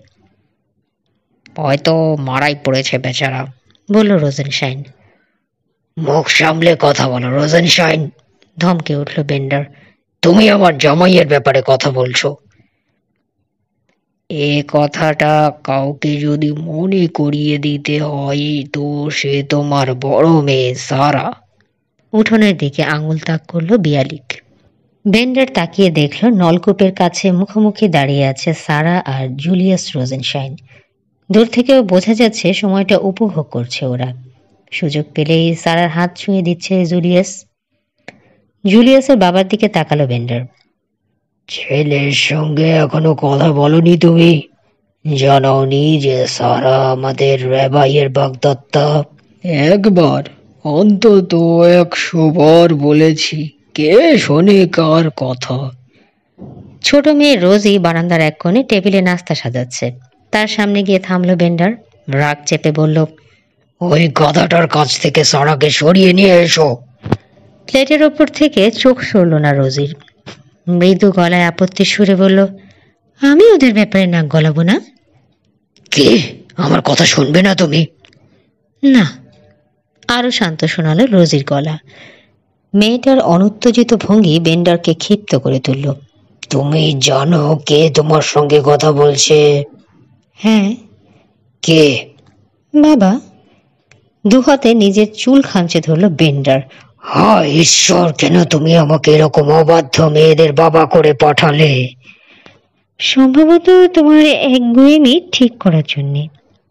S1: হয়তো মারাই পড়েছে বেচারা, বলল রোজেনশাইন। মুখ সামলে কথা বলো রোজেনশাইন, ধমকে উঠল বেন্ডার। তুমি আমার জামাইয়ের ব্যাপারে কথা বলছো। এ কথাটা কাউকে যদি মনে করিয়ে দিতে হয় তো সে তোমার বড় মেয়ে সারা। উঠোনের দিকে আঙুল তাক করলো বিয়ালিক। বেন্ডার তাকিয়ে দেখল নলকূপের কাছে মুখোমুখি দাঁড়িয়ে আছে সারা আর জুলিয়াস রোজেনশাইন। দূর থেকেও বোঝা যাচ্ছে সময়টা উপভোগ করছে ওরা। সুযোগ পেলেই সারার হাত ছুঁয়ে দিচ্ছে জুলিয়াস। জুলিয়াসের বাবার দিকে তাকালো বেন্ডার। ছেলের সঙ্গে এখনো কথা বলনি তুমি? জানাওনি যে সারা আমাদের র্যাবাইয়ের বাগদত্তা? একবার, অন্তত 100 বার বলেছি। কে শোনে কার কথা? ছোট মেয়ে রোজি বারান্দার এক কোণে টেবিলে নাস্তা সাজাচ্ছে। তার সামনে গিয়ে থামলো বেন্ডার। রাগ চেপে বলল, ওই গাধাটার কাছ থেকে সারাকে সরিয়ে নিয়ে এসো। প্লেটের ওপর থেকে চোখ সরল না রোজির। মৃদু গলায় আপত্তির সুরে বলল, আমি ওদের ব্যাপারে নাক গলাবো না। কে? আমার কথা শুনবে না তুমি? না। আরো শান্ত শোনালো রোজির গলা। মেয়েটার অনুত্তেজিত ভঙ্গি বেন্ডারকে ক্ষিপ্ত করে তুলল। তুমি জানো কে তোমার সঙ্গে কথা বলছে? হ্যাঁ। কে? বাবা। দুহাতে নিজের চুল খামচে ধরল বেন্ডার। হায় ঈশ্বর, কেন তুমি আমাকে এরকম অবাধ্য মেয়েদের বাবা করে পাঠালে? সম্ভবত তোমার একগুঁয়েমি ঠিক করার জন্যে,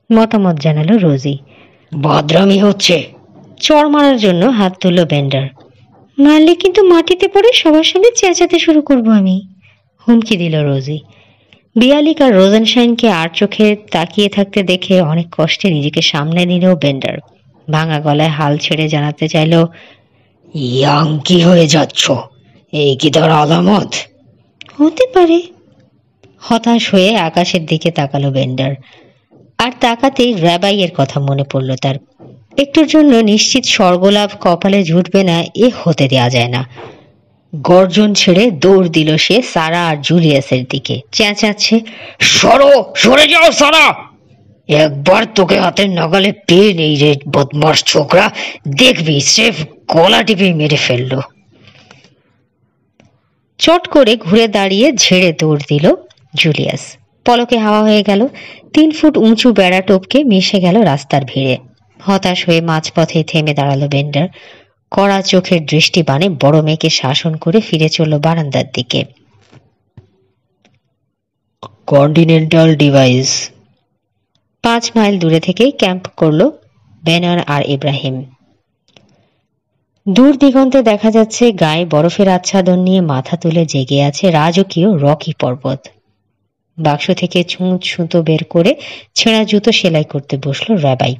S1: মতামত জানালো রোজি। বাদরামি হচ্ছে। চড় মারার জন্য হাত তুলল বেন্ডার। মারলে কিন্তু মাটিতে পড়ে সবার সামনে চেঁচাতে শুরু করবো আমি, হুমকি দিল রোজি। বিয়ালিক আর রোজেনশাইনকে আর চোখে তাকিয়ে থাকতে দেখে অনেক কষ্টে নিজেকে সামনে নিল বেন্ডার। ভাঙা গলায় হাল ছেড়ে জানাতে চাইল, ইয়াং কি হয়ে যাচ্ছ? এই কি তার আলামত? হতে পারে। হতাশ হয়ে আকাশের দিকে তাকালো বেন্ডার। আর তাকাতেই র্যাবাইয়ের কথা মনে পড়ল তার। একটুর জন্য নিশ্চিত স্বর্গলাভ কপালে জুটবে না এ হতে দেয়া যায় না। গর্জন ছেড়ে দৌড় দিল সে সারা আর জুলিয়াসের দিকে, চেঁচাচ্ছে, সরো, সরে যাও সারা! একবার তোকে হাতের নাগালে পেয়ে নেই রে বদমাস ছোকরা, দেখবি স্রেফ গলা টিপে মেরে ফেললো। চট করে ঘুরে দাঁড়িয়ে ঝেড়ে দৌড় দিল জুলিয়াস। পলকে হাওয়া হয়ে গেল। 3 ফুট উঁচু বেড়া টপকে মিশে গেল রাস্তার ভিড়ে। হতাশ হয়ে মাঝপথে থেমে দাঁড়ালো বেন্ডার। কড়া চোখের দৃষ্টি বানে বড় মেয়েকে শাসন করে ফিরে চলল বারান্দার দিকে। Continental device. 5 মাইল দূরে থেকেই ক্যাম্প করল বেনান আর ইব্রাহিম। দূর দিগন্তে দেখা যাচ্ছে গায়ে বরফের আচ্ছাদন নিয়ে মাথা তুলে জেগে আছে রাজকীয় রকি পর্বত। বাক্স থেকে ছুঁচ সুতো বের করে ছেঁড়া জুতো সেলাই করতে বসলো রাবাই।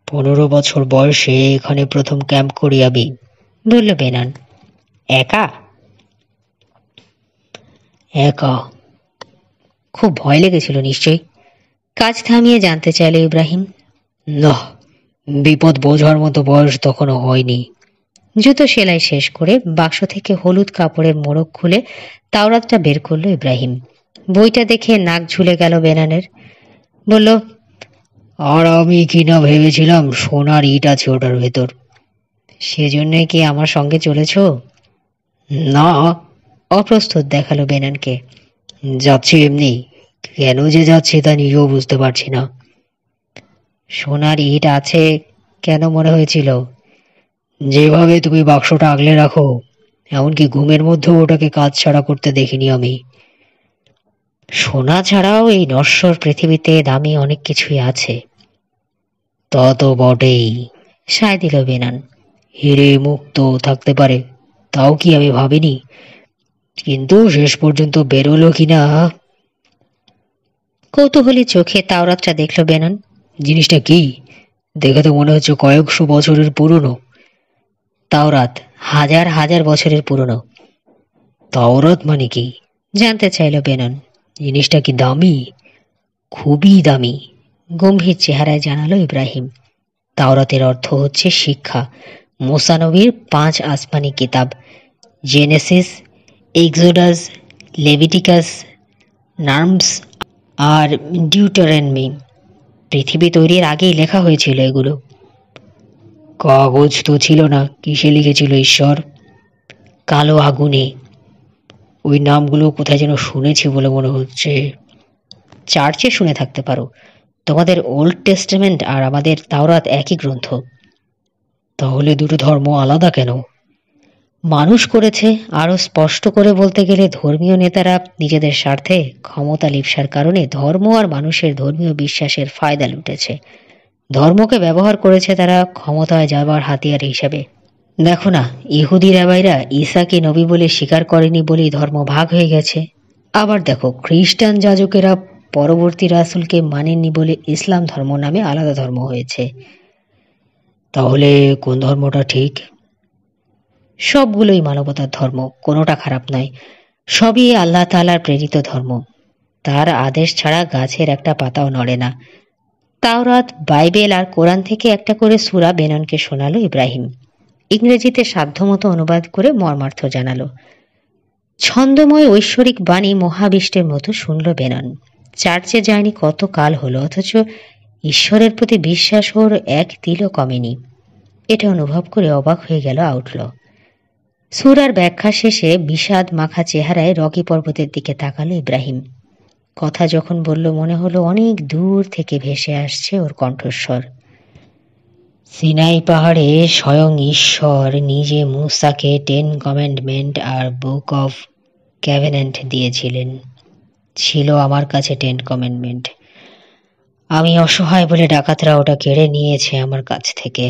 S1: 15 বছর বয়সে এখানে প্রথম ক্যাম্প করি আমি, বলল বেনান। একা? একা। খুব ভয় লেগেছিল নিশ্চয়ই? কাজ থামিয়ে জানতে চাইল ইব্রাহিম। না, বিপদ বোঝার মতো বয়স তখনও হয়নি। জুতো সেলাই শেষ করে বাক্স থেকে হলুদ কাপড়ের মোড়ক খুলে তাওরাতটা বের করলো ইব্রাহিম। বইটা দেখে নাক ঝুলে গেল বেনানের। বলল, আর আমি কিনা ভেবেছিলাম সোনার ইট আছে ওটার ভেতর। সেজন্য কি আমার সঙ্গে চলেছ? না, অপ্রস্তুত দেখালো বেনানকে। যাচ্ছি এমনি। কেন যে যাচ্ছি তা নিজেও বুঝতে পারছি না। সোনার ইট আছে কেন মনে হয়েছিল? যেভাবে তুমি বাক্সটা আগলে রাখো, এমনকি ঘুমের মধ্যেও ওটাকে কাজ ছাড়া করতে দেখিনি আমি। সোনা ছাড়াও এই নশ্বর পৃথিবীতে দামি অনেক কিছুই আছে। তা তো বটেই, সায় দিল বেনান। হিরে মুক্ত থাকতে পারে, তাও কি আমি ভাবিনি। কিন্তু শেষ পর্যন্ত বেরোলো কিনা। কৌতূহলী চোখে তাওরাতটা দেখল বেনান। জিনিসটা কি? দেখে তো মনে হচ্ছে কয়েকশো বছরের পুরনো। তাওরাত হাজার হাজার বছরের পুরনো। তাওরাত মানে কি? জানতে চাইল বেনান। জিনিসটা কি দামি? খুবই দামি, গম্ভীর চেহারায় জানালো ইব্রাহিম। তাওরাতের অর্থ হচ্ছে শিক্ষা। মুসা নবীর 5 আসমানি কিতাব, জেনেসিস, এক্সোডাস, লেভিটিকাস, নার্মস আর ডিউটারনমি। পৃথিবী তৈরির আগেই লেখা হয়েছিল এগুলো। কাগজ তো ছিল না, কিসে লিখেছিল ঈশ্বর? কালো আগুনে। ওই নামগুলো কোথায় যেন শুনেছি বলে মনে হচ্ছে। চার্চে শুনে থাকতে পারো। তোমাদের ওল্ড টেস্টামেন্ট আর আমাদের তাওরাত একই গ্রন্থ। তাহলে দুটো ধর্ম আলাদা কেন? মানুষ করেছে। আরো স্পষ্ট করে বলতে গেলে ধর্মীয় নেতারা নিজেদের স্বার্থে ক্ষমতা লিপ্সার কারণে ধর্ম আর মানুষের ধর্মীয় বিশ্বাসের ফায়দা লুটেছে। ধর্মকে ব্যবহার করেছে তারা ক্ষমতায় যাবার হাতিয়ার হিসেবে। দেখো না, ইহুদি রাবাইরা ঈসাকে নবী বলে স্বীকার করেনি বলেই ধর্ম ভাগ হয়ে গেছে। আবার দেখো, খ্রিস্টান যাজকেরা পরবর্তী রাসূলকে মানেননি বলে ইসলাম ধর্ম নামে আলাদা ধর্ম হয়েছে। তাহলে কোন ধর্মটা ঠিক? সবগুলোই মানবতার ধর্ম, কোনোটা খারাপ নয়। সবই আল্লাহ তাআলার প্রেরিত ধর্ম। তার আদেশ ছাড়া গাছের একটা পাতাও নড়ে না। তাওরাত, বাইবেল আর কোরআন থেকে একটা করে সূরা বেনানকে শোনালো ইব্রাহিম। ইংরেজিতে সাধ্যমতো অনুবাদ করে মর্মার্থ জানালো। ছন্দময় ঐশ্বরিক বাণী মহাবিষ্টের মতো শুনল বেনান। চার্চে যায়নি কত কাল হলো, অথচ ঈশ্বরের প্রতি বিশ্বাস ওর এক তিলও কমেনি। এটা অনুভব করে অবাক হয়ে গেল আউটল। সূরার ব্যাখ্যা শেষে বিষাদ মাখা চেহারায় রকি পর্বতের দিকে তাকালো ইব্রাহিম। কথা যখন বলল মনে হলো অনেক দূর থেকে ভেসে আসছে ওর কণ্ঠস্বর। সিনাই পাহাড়ে স্বয়ং ঈশ্বর নিজে মূসাকে 10 কমান্ডমেন্ট আর বুক অফ কভেনেন্ট দিয়েছিলেন। ছিল আমার কাছে 10 কমান্ডমেন্ট। আমি অসহায় বলে ডাকাতরা ওটা কেড়ে নিয়েছে আমার কাছ থেকে।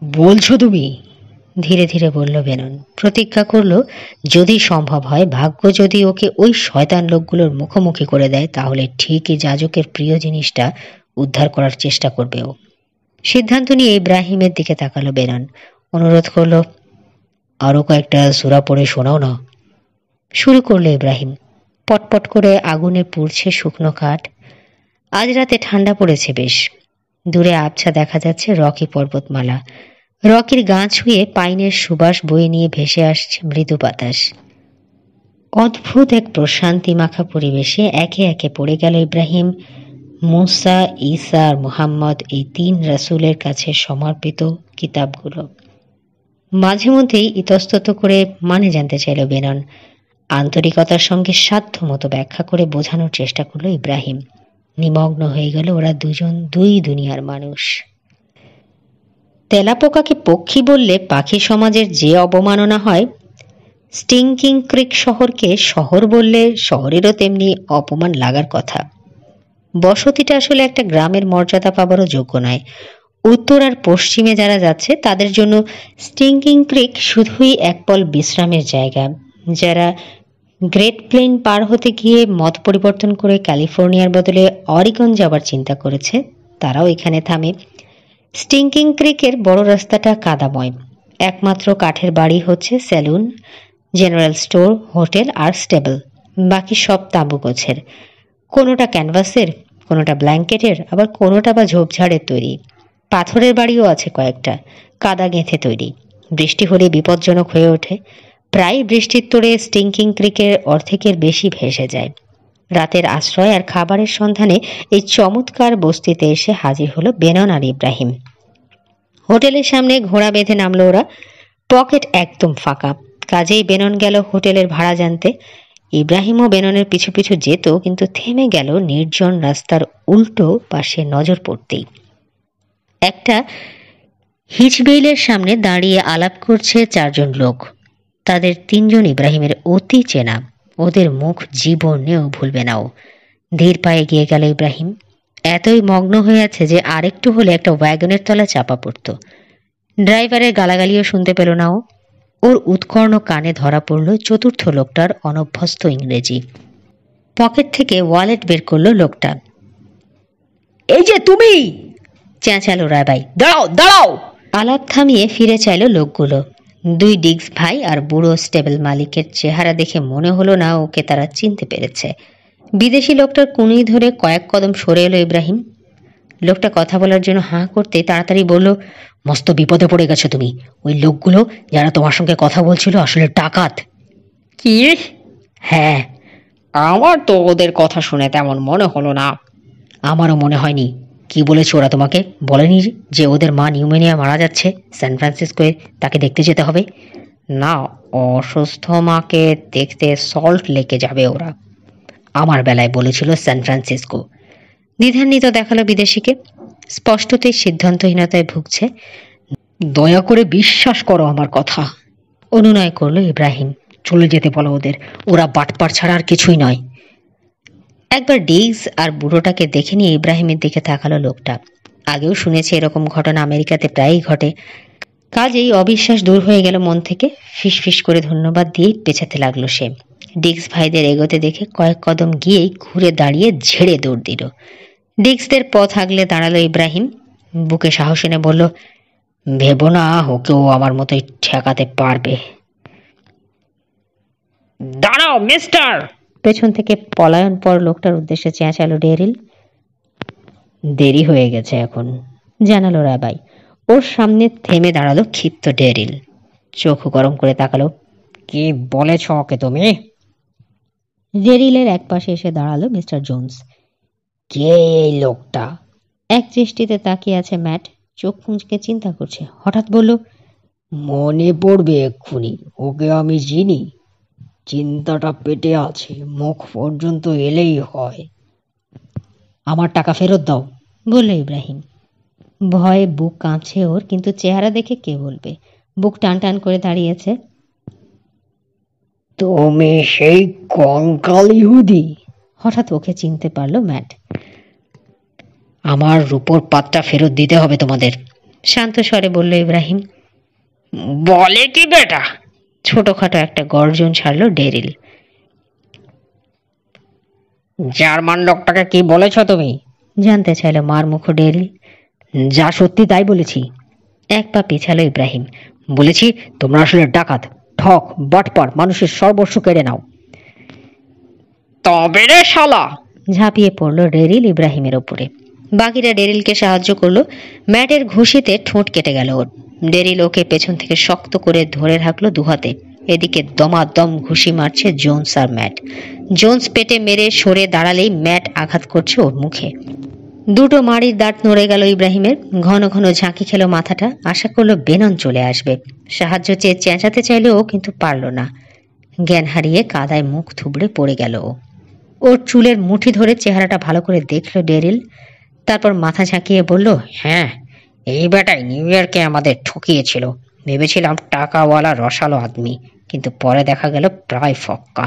S1: বলছো তুমি? ধীরে ধীরে বলল বেনন। প্রতিজ্ঞা করল যদি সম্ভব হয়, ভাগ্য যদি ওকে ওই শয়তান লোকগুলোর মুখোমুখি করে দেয়, তাহলে ঠিকই যাজকের প্রিয় জিনিসটা উদ্ধার করার চেষ্টা করবে ও। সিদ্ধান্ত নিয়ে ইব্রাহিমের দিকে তাকালো বেনন। অনুরোধ করল, আরো কয়েকটা সূরা পড়ে শোনাও না। শুরু করলো ইব্রাহিম। পটপট করে আগুনে পুড়ছে শুকনো কাঠ। আজ রাতে ঠান্ডা পড়েছে বেশ। দূরে আবছা দেখা যাচ্ছে রকি পর্বতমালা। রকির গা ছুঁয়ে পাইনের সুবাস বয়ে নিয়ে ভেসে আসছে মৃদু বাতাস। অদ্ভুত এক প্রশান্তি মাখা পরিবেশে একে একে পড়ে গেল ইব্রাহিম, মুসা, ঈসা আর মুহাম্মদ, এই 3 রাসূলের কাছে সমর্পিত কিতাবগুলো। মাঝে মধ্যেই ইতস্তত করে মানে জানতে চাইল বেনন, আন্তরিকতার সঙ্গে সাধ্যমতো ব্যাখ্যা করে বোঝানোর চেষ্টা করলো ইব্রাহিম। নিমগ্ন হয়ে গেল ওরা দুজন দুই দুনিয়ার মানুষ। তেলাপোকাকে পক্ষী বললে পাখি সমাজের যে অবমাননা হয়, স্টিংকিং ক্রিক শহরকে শহর বললে শহরেরও তেমনি অপমান লাগার কথা। বসতিটা আসলে একটা গ্রামের মর্যাদা পাবারও যোগ্য নয়। উত্তর আর পশ্চিমে যারা যাচ্ছে তাদের জন্য স্টিংকিং ক্রিক শুধুই এক পল বিশ্রামের জায়গা। যারা গ্রেট প্লেন পার হতে গিয়ে মত পরিবর্তন করে ক্যালিফোর্নিয়ার বদলে অরিগন যাবার চিন্তা করেছে, তারাও এখানে থামে। স্টিংকিং ক্রিকের বড় রাস্তাটা কাদাময়। একমাত্র কাঠের বাড়ি হচ্ছে সেলুন, জেনারেল স্টোর, হোটেল আর স্টেবল। বাকি সব তাঁবু গোছের, কোনোটা ক্যানভাসের, কোনোটা ব্ল্যাঙ্কেটের, আবার কোনোটা বা ঝোপঝাড়ের তৈরি। পাথরের বাড়িও আছে কয়েকটা, কাদা গেঁথে তৈরি। বৃষ্টি হলে বিপজ্জনক হয়ে ওঠে। প্রায় বৃষ্টির তোড়ে স্টিংকিং ক্রিকের অর্ধেকের বেশি ভেসে যায়। রাতের আশ্রয় আর খাবারের সন্ধানে এই চমৎকার বস্তিতে এসে হাজির হলো বেনন আর ইব্রাহিম। হোটেলের সামনে ঘোড়া বেঁধে নামলো ওরা। পকেট একদম ফাঁকা, কাজেই বেনন গেল হোটেলের ভাড়া জানতে। ইব্রাহিমও বেননের পিছু পিছু যেত, কিন্তু থেমে গেল নির্জন রাস্তার উল্টো পাশে নজর পড়তেই। একটা হিচবেইলের সামনে দাঁড়িয়ে আলাপ করছে চারজন লোক। তাদের তিনজন ইব্রাহিমের অতি চেনা, ওদের মুখ জীবনেও ভুলবে না ও। ধীর পায়ে গিয়ে গেল ইব্রাহিম। এতই মগ্ন হয়ে আছে যে আরেকটু হলে একটা ওয়াগনের তলা চাপা পড়ত। ড্রাইভারের গালাগালিও শুনতে পেল না ও। ওর উৎকর্ণ কানে ধরা পড়ল চতুর্থ লোকটার অনভ্যস্ত ইংরেজি। পকেট থেকে ওয়ালেট বের করলো লোকটা। এই যে তুমি, চেঁচালো রায়বাই, দাঁড়াও দাঁড়াও। আলাপ থামিয়ে ফিরে চাইল লোকগুলো। দুই ডিগস ভাই আর বুড়ো স্টেবল মালিকের চেহারা দেখে মনে হলো না ওকে তারা চিনতে পেরেছে। বিদেশি লোকটার কুনি ধরে কয়েক কদম সরে এলো ইব্রাহিম। লোকটা কথা বলার জন্য হাঁ করতে তাড়াতাড়ি বলল, মস্ত বিপদে পড়ে গেছো তুমি। ওই লোকগুলো যারা তোমার সঙ্গে কথা বলছিল আসলে ডাকাত। কি? হ্যাঁ, আমার তো ওদের কথা শুনে তেমন মনে হলো না। আমারও মনে হয়নি। কি বলেছে ওরা তোমাকে? বলেনি যে ওদের মা নিউমোনিয়া মারা যাচ্ছে, স্যান ফ্রান্সিসকোয় তাকে দেখতে যেতে হবে? না, অসুস্থ মাকে দেখতে সল্ট লেকে যাবে ওরা। আমার বেলায় বলেছিল স্যান ফ্রান্সিসকো। দ্বিধান্বিত দেখালো বিদেশিকে। স্পষ্টতই সিদ্ধান্তহীনতায় ভুগছে। দয়া করে বিশ্বাস করো আমার কথা, অনুনয় করলো ইব্রাহিম। চলে যেতে বলো ওদের, ওরা বাটপার ছাড়া আর কিছুই নয়। একবার ডিগস আর বুড়োটাকে দেখে নিয়ে ইব্রাহিমের দিকে তাকালো লোকটা। আগেও শুনেছে এরকম ঘটনা আমেরিকাতে প্রায়ই ঘটে। কাজেই অবিশ্বাস দূর হয়ে গেল মন থেকে। ফিস ফিস করে ধন্যবাদ দিয়েই পেছাতে লাগলো সে। ডিগস ভাইদের এগোতে দেখে কয়েক কদম গিয়েই ঘুরে দাঁড়িয়ে ঝেড়ে দৌড় দিল। ডিগসদের পথ আগলে দাঁড়ালো ইব্রাহিম। বুকে সাহস এনে বলল, ভেবো না ওকেও আমার মতোই ঠেকাতে পারবে। দাঁড়াও মিস্টার, পেছন থেকে পলায়ন পর লোকটার উদ্দেশ্যে চেঁচালো ডেরিল। দেরি হয়ে গেছে এখন, জানালো রাবাই। ওর সামনে থেমে দাঁড়ালো ক্ষিপ্ত ডেরিল। চোখ গরম করে তাকালো। কি বলেছ ওকে তুমি? ডেরিলের এক পাশে এসে দাঁড়ালো মিস্টার জোন্স। কে এই লোকটা? এক দৃষ্টিতে তাকিয়ে আছে ম্যাট, চোখ কুঁচকে চিন্তা করছে। হঠাৎ বলল, মনে পড়বে এক্ষুনি, ওকে আমি চিনি। চিন্তাটা পেটে আছে, মুখ পর্যন্ত এলেই হয়। আমার টাকা ফেরত দাও, বলল ইব্রাহিম। ভয়ে বুক কাঁপছে ওর, কিন্তু চেহারা দেখে কে বলবে। বুক টান টান করে দাঁড়িয়েছে। তুমি সেই কঙ্কাল ইহুদি? হঠাৎ ওকে চিনতে পারলো ম্যাট। আমার রূপোর পাতটা ফেরত দিতে হবে তোমাদের, শান্ত স্বরে বলল ইব্রাহিম। বলে কি বেটা? ছোটখাটো একটা গর্জন ছাড়লো ডেরিল। জার্মান লোকটাকে কি বলেছ তুমি? জানতে চাইল মার মুখ ডেরিল। যা সত্যি তাই বলেছি, এক পা পিছালো ইব্রাহিম। বলেছি তোমরা আসলে ডাকাত, ঠক, বাটপার, মানুষের সর্বস্ব কেড়ে নাও। তবে রে শালা, ঝাঁপিয়ে পড়লো ডেরিল ইব্রাহিমের ওপরে। বাকিরা ডেরিলকে সাহায্য করলো। ম্যাটের ঘুষিতে ঠোঁট কেটে গেল ওর। ডেরিল ওকে পেছন থেকে শক্ত করে ধরে রাখলো দুহাতে। এদিকে দমাদম ঘুষি মারছে জোন্স আর ম্যাট। জোন্স পেটে মেরে সরে দাঁড়ালেই ম্যাট আঘাত করছে ওর মুখে। দুটো মাড়ির দাঁত নড়ে গেল ইব্রাহিমের। ঘন ঘন ঝাঁকি খেলো মাথাটা। আশা করলো বেনন চলে আসবে। সাহায্য চেয়ে চেঁচাতে চাইলেও কিন্তু পারল না। জ্ঞান হারিয়ে কাদায় মুখ থুবড়ে পড়ে গেল ও। ওর চুলের মুঠি ধরে চেহারাটা ভালো করে দেখল ডেরিল, তারপর মাথা ঝাঁকিয়ে বলল, হ্যাঁ, এই বেটাই নিউ ইয়র্কে আমাদের ঠকিয়েছিল। ভেবেছিলাম টাকাওয়ালা রসালো আদমি, কিন্তু পরে দেখা গেল প্রায় ফক্কা।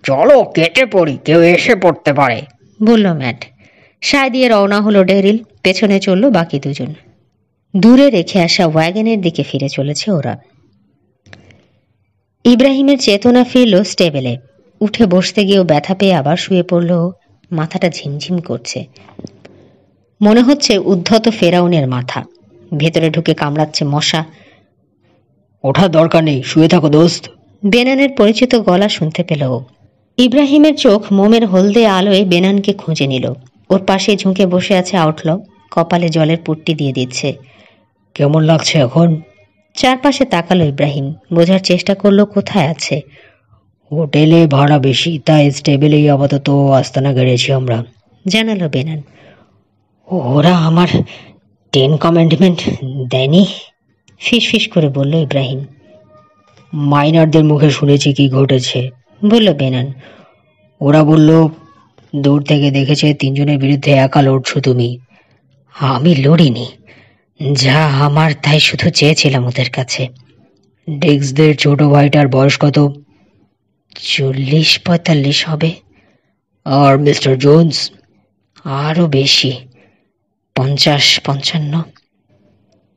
S1: চলো কেটে পড়ি, কেউ এসে পড়তে পারে, বলল ম্যাট। সায় দিয়ে রওনা হলো ডেরিল, পেছনে চলল বাকি দুজন। দূরে রেখে আসা ওয়াগনের দিকে ফিরে চলেছে ওরা। ইব্রাহিমের চেতনা ফিরল স্টেবেলে। উঠে বসতে গিয়েও ব্যথা পেয়ে আবার শুয়ে পড়ল। মাথাটা ঝিমঝিম করছে, মনে হচ্ছে উদ্ধত ফেরাউনের মাথা। ভেতরে ঢুকে কামড়াচ্ছে মশা। ওঠার দরকার নেই, শুয়ে থাকো দোস্ত, বেনানের পরিচিত গলা শুনতে পেল ও। ইব্রাহিমের চোখ মোমের হলদে আলোয় বেনানকে খুঁজে নিল। ওর পাশে ঝুঁকে বসে আছে আউটলক, কপালে জলের পট্টি দিয়ে দিচ্ছে। কেমন লাগছে এখন? চারপাশে তাকালো ইব্রাহিম, বোঝার চেষ্টা করলো কোথায় আছে। হোটেলে ভাড়া বেশি, তাই স্টেবেলেই আপাতত আস্তানা গেড়েছি আমরা, জানালো বেনান। ওরা আমার 10 কমান্ডমেন্ট দেয়নি? ফিসফিস করে বলল ইব্রাহিম। মাইনারদের মুখে শুনেছি কি ঘটেছে, বলল বেনান। ওরা বলল দূর থেকে দেখেছে 3 জনের বিরুদ্ধে একা লড়ছো তুমি। আমি লড়িনি, যা আমার তাই শুধু চেয়েছিলাম ওদের কাছে। ডিক্সদের ছোট ভাইটার বয়স কত? 40-45 হবে। আর মিস্টার জোন্স? আরো বেশি, 50-55।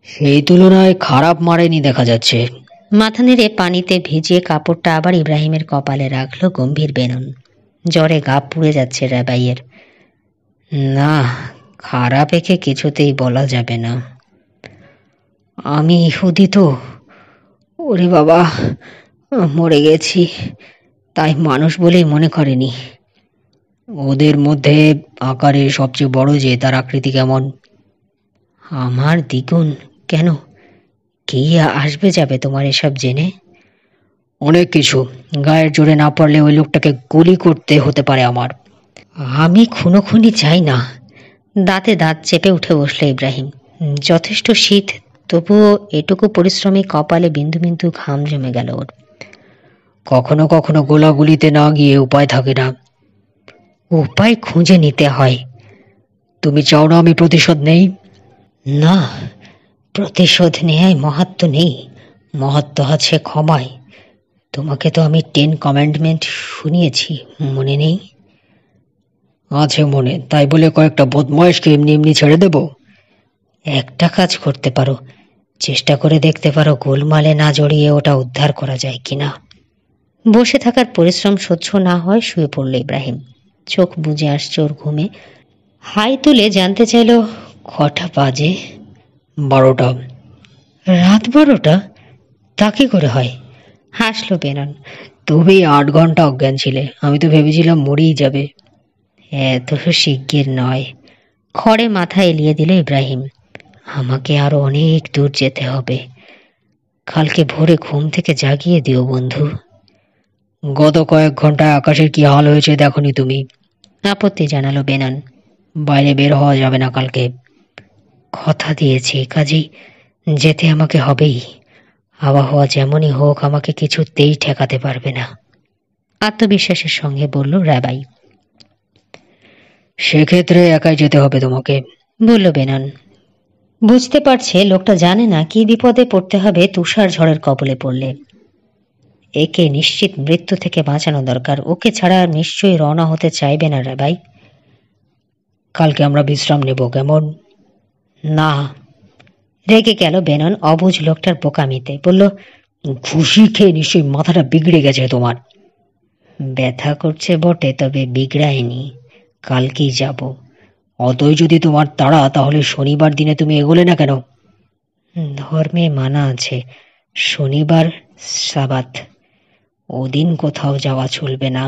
S1: সেই তুলনায় খারাপ মারেনি দেখা যাচ্ছে। মাথা নেড়ে পানিতে ভিজিয়ে কাপড়টা আবার ইব্রাহিমের কপালে রাখলো গম্ভীর বেনন। জ্বরে গা পুড়ে যাচ্ছে রাবাইয়ের। না, খারাপ একে কিছুতেই বলা যাবে না। আমি ইহুদি তো, ওরে বাবা, মরে গেছি, তাই মানুষ বলেই মনে করেনি। ওদের মধ্যে আকারে সবচেয়ে বড় যে, তার আকৃতি কেমন? আমার দ্বিগুণ। কেন, কি আসবে যাবে তোমার এসব জেনে? অনেক কিছু। গায়ের জোরে না পড়লে ওই লোকটাকে গুলি করতে হতে পারে আমার। আমি খুনোখুনি চাই না। দাঁতে দাঁত চেপে উঠে বসলো ইব্রাহিম। যথেষ্ট শীত, তবুও এটুকু পরিশ্রমী কপালে বিন্দু বিন্দু ঘাম জমে গেল ওর। কখনো কখনো গোলাগুলিতে না গিয়ে উপায় থাকে না। উপায় খুঁজে নিতে হয়। তুমি চাও না আমি প্রতিশোধ নেই? না, প্রতিশোধ নেয় মাহাত্ম নেই, মহত্ব আছে ক্ষমায়। তোমাকে তো আমি 10 কমান্ডমেন্ট শুনিয়েছি, মনে নেই? আছে মনে, তাই বলে কয়েকটা বদমাইশকে এমনি এমনি ছেড়ে দেব? একটা কাজ করতে পারো, চেষ্টা করে দেখতে পারো গোলমালে না জড়িয়ে ওটা উদ্ধার করা যায় কিনা। বসে থাকার পরিশ্রম সহ্য না হয় শুয়ে পড়ল ইব্রাহিম। চোখ বুজে আসছে ওর ঘুমে। হাই তুলে জানতে চাইল কটা বাজে। 12টা। রাত 12টা? তা কি করে হয়? হাসলো বেনন। তুমি 8 ঘন্টা অজ্ঞান ছিলে, আমি তো ভেবেছিলাম মরেই যাবে। এত শিগগির নয়, খড়ে মাথা এলিয়ে দিল ইব্রাহিম। আমাকে আরো অনেক দূর যেতে হবে। কালকে ভোরে ঘুম থেকে জাগিয়ে দিও বন্ধু। গত কয়েক ঘন্টায় আকাশের কি হাল হয়েছে দেখনি তুমি? আপত্তি জানালো বেনান। বাইরে বের হওয়া যাবে না কালকে। কথা দিয়েছি, কাজেই যেতে আমাকে হবেই। আবহাওয়া যেমনই হোক, আমাকে কিছুতেই ঠেকাতে পারবে না, আত্মবিশ্বাসের সঙ্গে বলল রাবাই। সেক্ষেত্রে একাই যেতে হবে তোমাকে, বলল বেনান। বুঝতে পারছে লোকটা জানে না কি বিপদে পড়তে হবে তুষার ঝড়ের কবলে পড়লে। একে নিশ্চিত মৃত্যু থেকে বাঁচানো দরকার, ওকে ছাড়া নিশ্চয়ই রওনা হতে চাইবে না রাবাই। কালকে আমরা বিশ্রাম নেব, কেমন? না, রেগে গেল বেনন অবুঝ লোকটার বোকামিতে। বলল, ঘুষি খেয়ে নিশ্চয়ই মাথাটা বিগড়ে গেছে তোমার। ব্যথা করছে বটে, তবে বিগড়ায়নি। কালকেই যাব। অতই যদি তোমার তাড়া, তাহলে শনিবার দিনে তুমি এগোলে না কেন? ধর্মে মানা আছে, শনিবার সাবাত, ওদিন কোথাও যাওয়া চলবে না।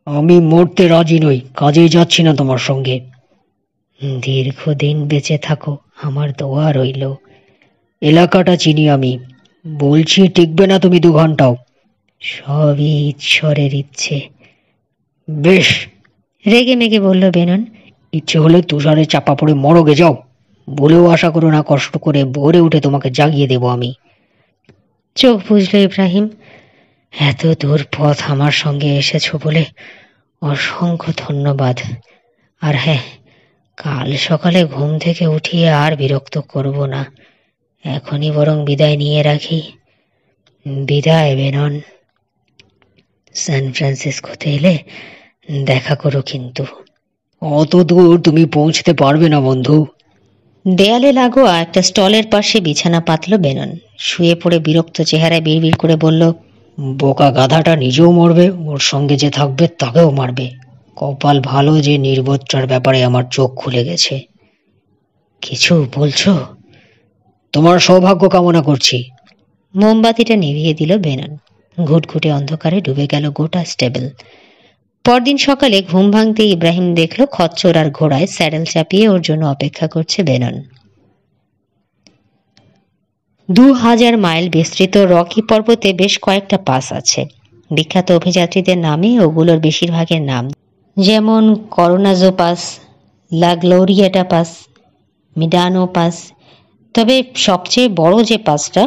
S1: আমি মরতে রাজি নই, কাজেই যাচ্ছি না তোমার সঙ্গে। দীর্ঘদিন বেঁচে থাকো, আমার দোয়া রইল। এলাকাটা চিনি আমি, বলছি টিকবে না তুমি 2 ঘন্টাও। সবই ঈশ্বরের ইচ্ছে। বেশ, রেগে মেগে বলল বেনন। ইচ্ছে হলে তুষারে চাপা পড়ে মরগে যাও, বলেও আশা করো না কষ্ট করে ভোরে উঠে তোমাকে জাগিয়ে দেব আমি। চোখ বুঝল ইব্রাহিম। এত দূর পথ আমার সঙ্গে এসেছো বলে অসংখ্য ধন্যবাদ। আর হ্যাঁ, কাল সকালে ঘুম থেকে উঠিয়ে আর বিরক্ত করব না, এখনই বরং বিদায় নিয়ে রাখি। বিদায় বেনন। সান ফ্রান্সিসকোতে এলে দেখা করো কিন্তু। অত দূর তুমি পৌঁছতে পারবে না বন্ধু। দেয়ালে লাগোয়া একটা স্টলের পাশে বিছানা পাতল বেনন। শুয়ে পড়ে বিরক্ত চেহারায় বিড়বিড় করে বলল, বোকা গাধাটা নিজেও মরবে, ওর সঙ্গে যে থাকবে তাকেও মারবে। কপাল ভালো যে নির্বোধটার ব্যাপারে আমার চোখ খুলে গেছে। কিছু বলছো? তোমার সৌভাগ্য কামনা করছি। মোমবাতিটা নিভিয়ে দিল বেনন। ঘুটঘুটে অন্ধকারে ডুবে গেল গোটা স্টেবল। পরদিন সকালে ঘুম ভাঙতে ইব্রাহিম দেখল খচ্চর আর ঘোড়ায় স্যাডেল চাপিয়ে ওর জন্য অপেক্ষা করছে বেনন। 2000 মাইল বিস্তৃত রকি পর্বতে বেশ কয়েকটা পাস আছে। বিখ্যাত অভিযাত্রীদের নামে ওগুলোর বেশিরভাগের নাম, যেমন করোনাজো পাস, লা গ্লোরিয়েটা পাস, মিডানো পাস। তবে সবচেয়ে বড় যে পাসটা,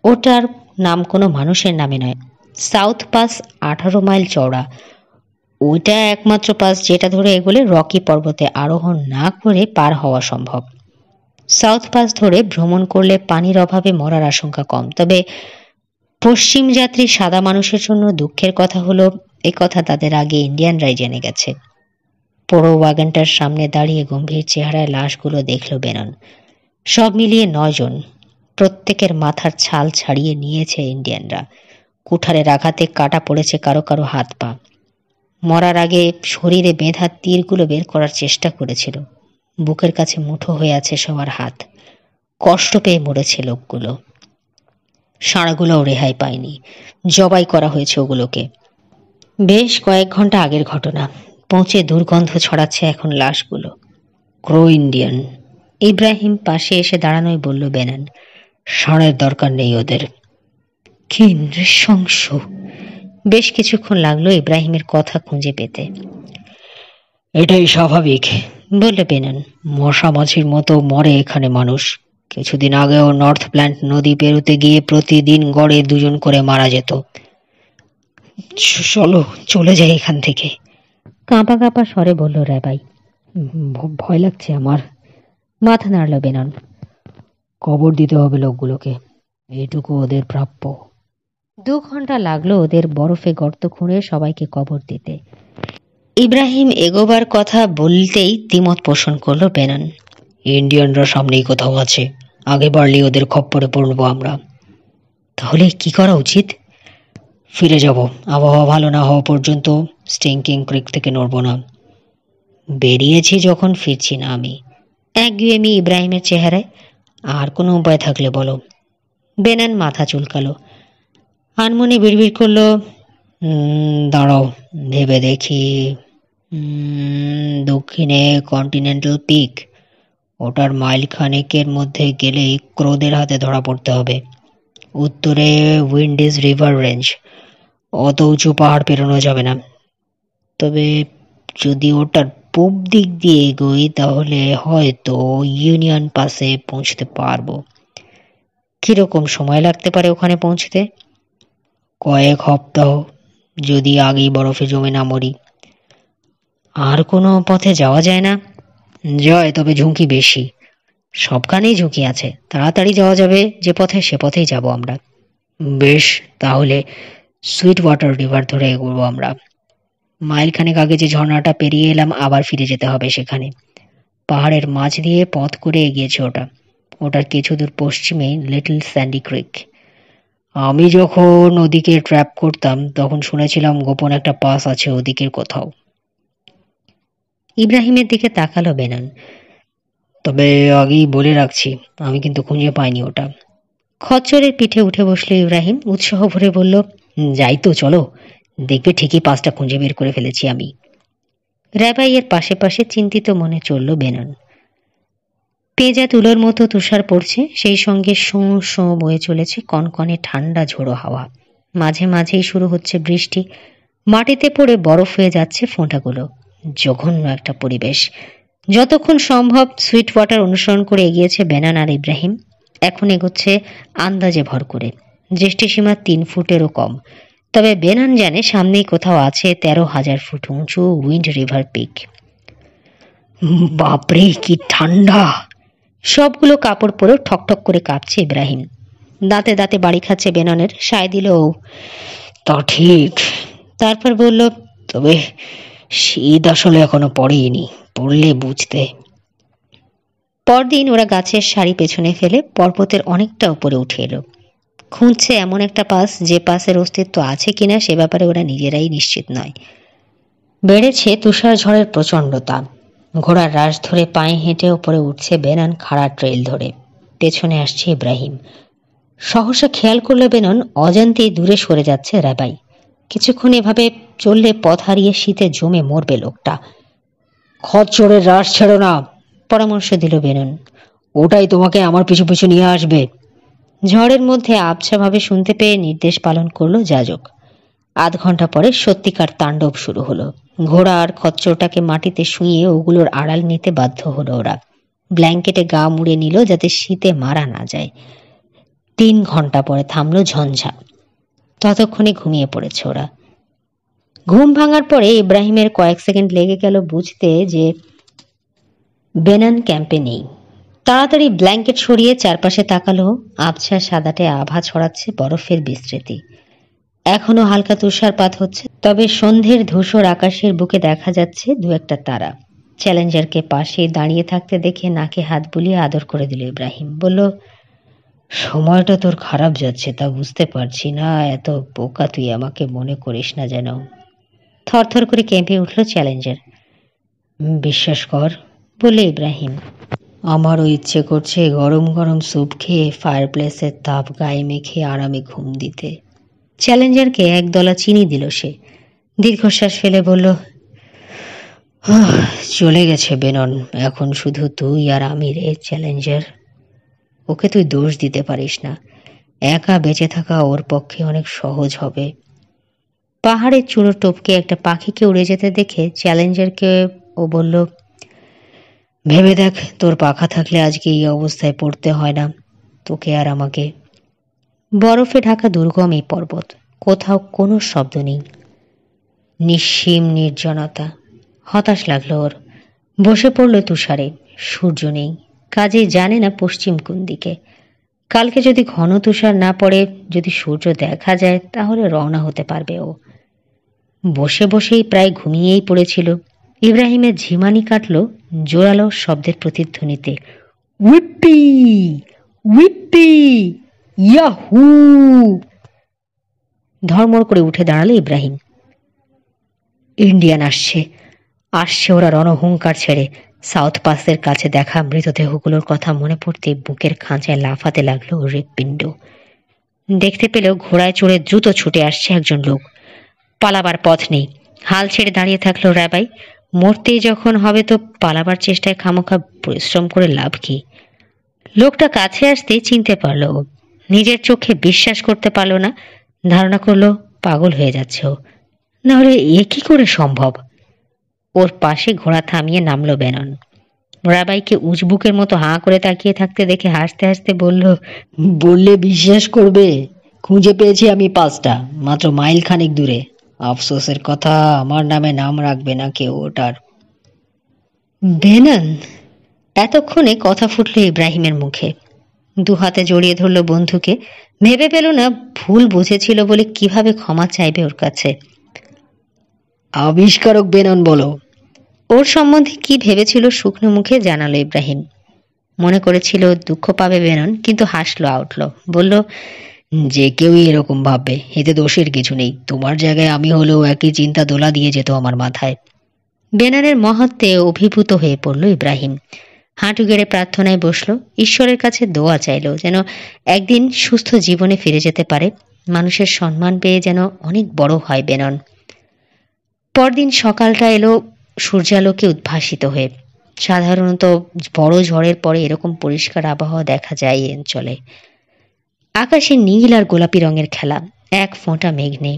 S1: ওটার নাম কোনো মানুষের নামে নয়। সাউথ পাস 18 মাইল চওড়া। ওইটা একমাত্র পাস যেটা ধরে এগোলে রকি পর্বতে আরোহণ না করে পার হওয়া সম্ভব। সাউথ পাস ধরে ভ্রমণ করলে পানির অভাবে মরার আশঙ্কা কম। তবে পশ্চিম যাত্রী সাদা মানুষের জন্য দুঃখের কথা হলো, এ কথা তাদের আগে ইন্ডিয়ানরাই জেনে গেছে। পোড়ো ওয়াগনটার সামনে দাঁড়িয়ে গম্ভীর চেহারায় লাশগুলো দেখল বেনন। সব মিলিয়ে 9 জন। প্রত্যেকের মাথার ছাল ছাড়িয়ে নিয়েছে ইন্ডিয়ানরা। কুঠারের আঘাতে কাটা পড়েছে কারো কারো হাত পা। মরার আগে শরীরে বেঁধা তীরগুলো বের করার চেষ্টা করেছিল। বুকের কাছে মুঠো হয়ে আছে সবার হাত। কষ্ট পেয়ে মরেছে লোকগুলো। ষাঁড়গুলোও রেহাই পায়নি, জবাই করা হয়েছে ওগুলোকে। বেশ কয়েক ঘন্টা আগের ঘটনা। পৌঁছে দুর্গন্ধ ছড়াচ্ছে এখন লাশগুলো। ক্রো ইন্ডিয়ান। ইব্রাহিম পাশে এসে দাঁড়ানোই বলল বেনন, ষাঁড়ের দরকার নেই ওদের। কি নৃশংস! বেশ কিছুক্ষণ লাগলো ইব্রাহিমের কথা খুঁজে পেতে। এটাই স্বাভাবিক, বলল বেনন। মশা মাছির মতো মরে এখানে মানুষ। কিছুদিন আগেও নর্থ প্ল্যান্ট নদী পেরোতে গিয়ে প্রতিদিন গড়ে 2 জন করে মারা যেত। চলো চলে যাই এখান থেকে, কাঁপা কাঁপা স্বরে বলল রাবাই। ভয় লাগছে আমার। মাথা নাড়ল বেনন। কবর দিতে হবে লোকগুলোকে, এটুকু ওদের প্রাপ্য। 2 ঘন্টা লাগলো ওদের বরফে গর্ত খুঁড়ে সবাইকে কবর দিতে। ইব্রাহিম এগোবার কথা বলতেই দ্বিমত পোষণ করল বেনন। ইন্ডিয়ানরা সামনেই কোথাও আছে, আগে বাড়লে ওদের খপ্পরে পড়বো আমরা। তাহলে কি করা উচিত? ফিরে যাব। আবহাওয়া ভালো না হওয়া পর্যন্ত স্টিংকিং ক্রিক থেকে নড়ব না। বেরিয়েছি যখন ফিরছি না আমি। একগুয়েমি ইব্রাহিমের চেহারায়। আর কোনো উপায় থাকলে বলো। বেনন মাথা চুলকালো। আনমনে বিড়বিড় করলো, দাঁড়াও ভেবে দেখি। দক্ষিণে কন্টিনেন্টাল পিক, ওটার মাইল খানেকের মধ্যে গেলেই ক্রোদের হাতে ধরা পড়তে হবে। উত্তরে উইন্ডিজ রিভার রেঞ্জ, অত উঁচু পাহাড় পেরোনো যাবে না। তবে যদি ওটার পূব দিক দিয়ে এগোই তাহলে হয়তো ইউনিয়ন পাসে পৌঁছতে পারবো। কিরকম সময় লাগতে পারে ওখানে পৌঁছতে? কয়েক সপ্তাহ, যদি আগেই বরফে জমে না মরি। আর কোনো পথে যাওয়া যায় না? যায়, তবে ঝুঁকি বেশি। সবখানেই ঝুঁকি আছে। তাড়াতাড়ি যাওয়া যাবে যে পথে, সে পথেই যাব আমরা। বেশ, তাহলে সুইট ওয়াটার রিভার ধরে এগোবো আমরা। মাইলখানেক আগে যে ঝর্ণাটা পেরিয়ে এলাম আবার ফিরে যেতে হবে সেখানে। পাহাড়ের মাঝ দিয়ে পথ করে এগিয়েছে ওটা। ওটার কিছু দূর পশ্চিমে লিটল স্যান্ডি ক্রিক। আমি যখন ওদিকে ট্র্যাপ করতাম তখন শুনেছিলাম গোপন একটা পাস আছে ওদিকের কোথাও। ইব্রাহিমের দিকে তাকালো বেনন। তবে আগেই বলে রাখছি, আমি কিন্তু খুঁজে পাইনি ওটা। খচ্চরের পিঠে উঠে বসলো ইব্রাহিম। উৎসাহ ভরে বলল, যাই তো, চলো, দেখবে ঠিকই পাসটা খুঁজে বের করে ফেলেছি আমি। রাবাইয়ের পাশে পাশে চিন্তিত মনে চলল বেনন। পেঁজা তুলোর মতো তুষার পড়ছে, সেই সঙ্গে শোঁ শোঁ বয়ে চলেছে কনকনে ঠান্ডা ঝোড়ো হাওয়া। মাঝে মাঝেই শুরু হচ্ছে বৃষ্টি। মাটিতে পড়ে বরফ হয়ে যাচ্ছে ফোঁটাগুলো। জঘন্য একটা পরিবেশ। যতক্ষণ সম্ভব সুইট ওয়াটার অনুসরণ করে এগিয়েছে বেনন আর ইব্রাহিম। এখন এগোচ্ছে আন্দাজে ভর করে। দৃষ্টিসীমা 3 ফুটেরও কম। তবে বেনান জানে সামনেই কোথাও আছে 13,000 ফুট উঁচু উইন্ড রিভার পিক। বাপরে কি ঠান্ডা! সবগুলো কাপড় পরেও ঠকঠক করে কাঁপছে ইব্রাহিম। দাঁতে দাঁতে বাড়ি খাচ্ছে বেনানের। সায় দিল, তা ঠিক। তারপর বলল, তবে শীত আসলে এখনো পড়েনি, পড়লে বুঝতে। পরদিন ওরা গাছের সারি পেছনে ফেলে পর্বতের অনেকটা উপরে উঠে এলো। খুঁজছে এমন একটা পাস যে পাসের অস্তিত্ব আছে কিনা সে ব্যাপারে ওরা নিজেরাই নিশ্চিত নয়। বেড়েছে তুষার ঝড়ের প্রচণ্ডতা। ঘোড়ার রাশ ধরে পায়ে হেঁটে ওপরে উঠছে বেনান খাড়া ট্রেল ধরে। পেছনে আসছে ইব্রাহিম। সহসা খেয়াল করল বেনন অজান্তেই দূরে সরে যাচ্ছে রাবাই। কিছুক্ষণ এভাবে চললে পথ হারিয়ে শীতে জমে মরবে লোকটা। খচ্চরের রাশ ছেড়ো না, পরামর্শ দিল বেনন। ওটাই তোমাকে আমার পিছু পিছু নিয়ে আসবে। ঝড়ের মধ্যে আবছাভাবে শুনতে পেয়ে নির্দেশ পালন করলো যাজক। আধ ঘন্টা পরে সত্যিকার তাণ্ডব শুরু হলো। ঘোড়া আর খচ্চরটাকে মাটিতে শুইয়ে ওগুলোর আড়াল নিতে বাধ্য হলো ওরা। ব্ল্যাঙ্কেটে গা মুড়ে নিল যাতে শীতে মারা না যায়। 3 ঘন্টা পরে থামলো ঝঞ্ঝা। ততক্ষণে ঘুমিয়ে পড়েছে ওরা। ঘুম ভাঙার পরে ইব্রাহিমের কয়েক সেকেন্ড লেগে গেল বুঝতে যে বেনান ক্যাম্পে নেই। তাড়াতাড়ি ব্ল্যাঙ্কেট সরিয়ে চারপাশে তাকালো। আবছা সাদাটে আভা ছড়াচ্ছে বরফের বিস্তৃতি। এখনো হালকা তুষারপাত হচ্ছে, তবে সন্ধ্যের ধূসর আকাশের বুকে দেখা যাচ্ছে 2-1টা তারা। চ্যালেঞ্জারকে পাশে দাঁড়িয়ে থাকতে দেখে নাকে হাত বুলিয়ে আদর করে দিল ইব্রাহিম। বলল, সময়টা তোর খারাপ যাচ্ছে তা বুঝতে পারছি না, এত বোকা তুই আমাকে মনে করিস না যেন। থরথর করে কেঁপে উঠল চ্যালেঞ্জার। বিশ্বাস কর, বলে ইব্রাহিম। আমারও ইচ্ছে করছে গরম গরম স্যুপ খেয়ে ফায়ারপ্লেসের তাপ গায়ে মেখে আরামে ঘুম দিতে। চ্যালেঞ্জারকে 1 দলা চিনি দিল সে। দীর্ঘশ্বাস ফেলে বলল, চলে গেছে বেনন, এখন শুধু তুই আর আমি রে চ্যালেঞ্জার। ওকে তুই দোষ দিতে পারিস না। একা বেঁচে থাকা ওর পক্ষে অনেক সহজ হবে। পাহাড়ের চূড়ো টপকে একটা পাখিকে উড়ে যেতে দেখে চ্যালেঞ্জারকে ও বলল, ভেবে দেখ, তোর পাখা থাকলে আজকে এই অবস্থায় পড়তে হয় না তোকে আর আমাকে। বরফে ঢাকা দুর্গম এই পর্বত, কোথাও কোনো শব্দ নেই, নিঃসীম নির্জনতা। হতাশ লাগলো ওর। বসে পড়ল তুষারে। সূর্য নেই, কাজে জানে না পশ্চিম কোন দিকে। কালকে যদি ঘন তুষার না পড়ে, যদি সূর্য দেখা যায়, তাহলে রওনা হতে পারবে ও। বসে বসেই প্রায় ঘুমিয়েই পড়েছিল। ইব্রাহিমের ঝিমানি কাটল জোরালো শব্দের প্রতিধ্বনিতে। উইপ্পি উইপ্পি ইয়াহু! ধর্মর করে উঠে দাঁড়ালো ইব্রাহিম। ইন্ডিয়ান আসছে, আসছে ওরা রণহুঙ্কার ছেড়ে। সাউথ পাসের কাছে দেখা মৃতদেহগুলোর কথা মনে পড়তে বুকের খাঁচায় লাফাতে লাগলো হৃৎপিণ্ড। দেখতে পেলেও ঘোড়ায় চড়ে দ্রুত ছুটে আসছে একজন লোক। পালাবার পথ নেই। হাল ছেড়ে দাঁড়িয়ে থাকলো রাবাই। মরতেই যখন হবে তো পালাবার চেষ্টায় খামোখা পরিশ্রম করে লাভ কি? লোকটা কাছে আসতেই চিনতে পারলো ও। নিজের চোখে বিশ্বাস করতে পারলো না। ধারণা করলো পাগল হয়ে যাচ্ছে ও। নাহলে এ কি করে সম্ভব? ওর পাশে ঘোড়া থামিয়ে নামলো বেনন। রাবাইকে উজবুকের মতো হাঁ করে তাকিয়ে থাকতে দেখে হাসতে হাসতে বলল, বললে বিশ্বাস করবে? খুঁজে পেয়েছি আমি পাসটা, মাত্র মাইল খানেক দূরে। আফসোসের কথা, আমার নামে নাম রাখবে না কেউ ওটার। বেনন! এতক্ষণে কথা ফুটল ইব্রাহিমের মুখে। 2 হাতে জড়িয়ে ধরল বন্ধুকে। ভেবে পেল না ভুল বুঝেছিল বলে কিভাবে ক্ষমা চাইবে ওর কাছে। আবিষ্কারক বেনন বলো। ওর সম্বন্ধে কি ভেবেছিল শুকনো মুখে জানালো ইব্রাহিম। মনে করেছিল দুঃখ পাবে বেনন, কিন্তু হাসলো আউটলো। বলল, যে কেউই এরকম ভাববে, এতে দোষের কিছু নেই। তোমার জায়গায় আমি হলেও একই চিন্তা দোলা দিয়ে যেত আমার মাথায়। বেননের মহত্বে অভিভূত হয়ে পড়ল ইব্রাহিম। হাঁটু গেড়ে প্রার্থনায় বসলো। ঈশ্বরের কাছে দোয়া চাইল যেন একদিন সুস্থ জীবনে ফিরে যেতে পারে, মানুষের সম্মান পেয়ে যেন অনেক বড় হয় বেনন। পরদিন সকালটা এলো সূর্যালোকে উদ্ভাসিত হয়ে। সাধারণত বড় ঝড়ের পরে এরকম পরিষ্কার আবহাওয়া দেখা যায় এই অঞ্চলে। আকাশে নীল আর গোলাপি রঙের খেলা, এক ফোঁটা মেঘ নেই।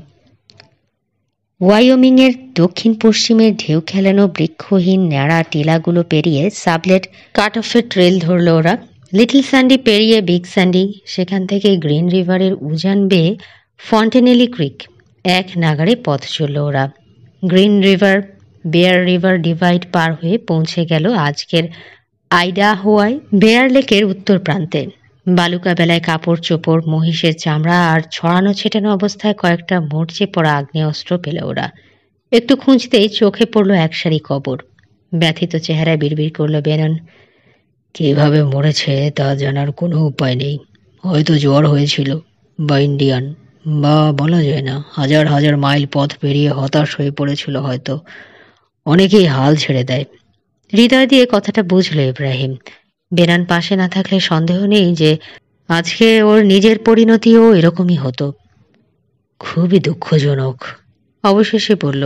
S1: ওয়াইয়োমিং এর দক্ষিণ পশ্চিমের ঢেউ খেলানো বৃক্ষহীন ন্যাড়া টিলাগুলো পেরিয়ে সাবলেট কাট অফের ট্রেল ধরল ওরা। লিটল স্যান্ডি পেরিয়ে বিগ স্যান্ডি, সেখান থেকে গ্রিন রিভারের উজান বেয়ে ফন্টেনেলি ক্রিক। এক নাগাড়ে পথ চলল ওরা। Green river, bear river divide পার হয়ে পৌঁছে গেল আজকের আইডাহোয়ায় বেয়ার লেকের উত্তর প্রান্তে। বালুকা বেলায় কাপড় চোপড়, মহিষের চামড়া আর ছড়ানো ছেটানো অবস্থায় কয়েকটা মরচে পড়া আগ্নেয়াস্ত্র পেল ওরা। একটু খুঁজতেই চোখে পড়ল এক সারি কবর। ব্যথিত চেহারায় বিড়বিড় করল বেনন, কিভাবে মরেছে তা জানার কোনো উপায় নেই। হয়তো জ্বর হয়েছিল, বা ইন্ডিয়ান, বা বলা যায় না, হাজার হাজার মাইল পথ পেরিয়ে হতাশ হয়ে পড়েছিল হয়তো। অনেকেই হাল ছেড়ে দেয়। হৃদয় দিয়ে কথাটা বুঝলো ইব্রাহিম। বেনান পাশে না থাকলে সন্দেহ নেই যে আজকে ওর নিজের পরিণতিও এরকমই হতো। খুবই দুঃখজনক, অবশেষে বলল।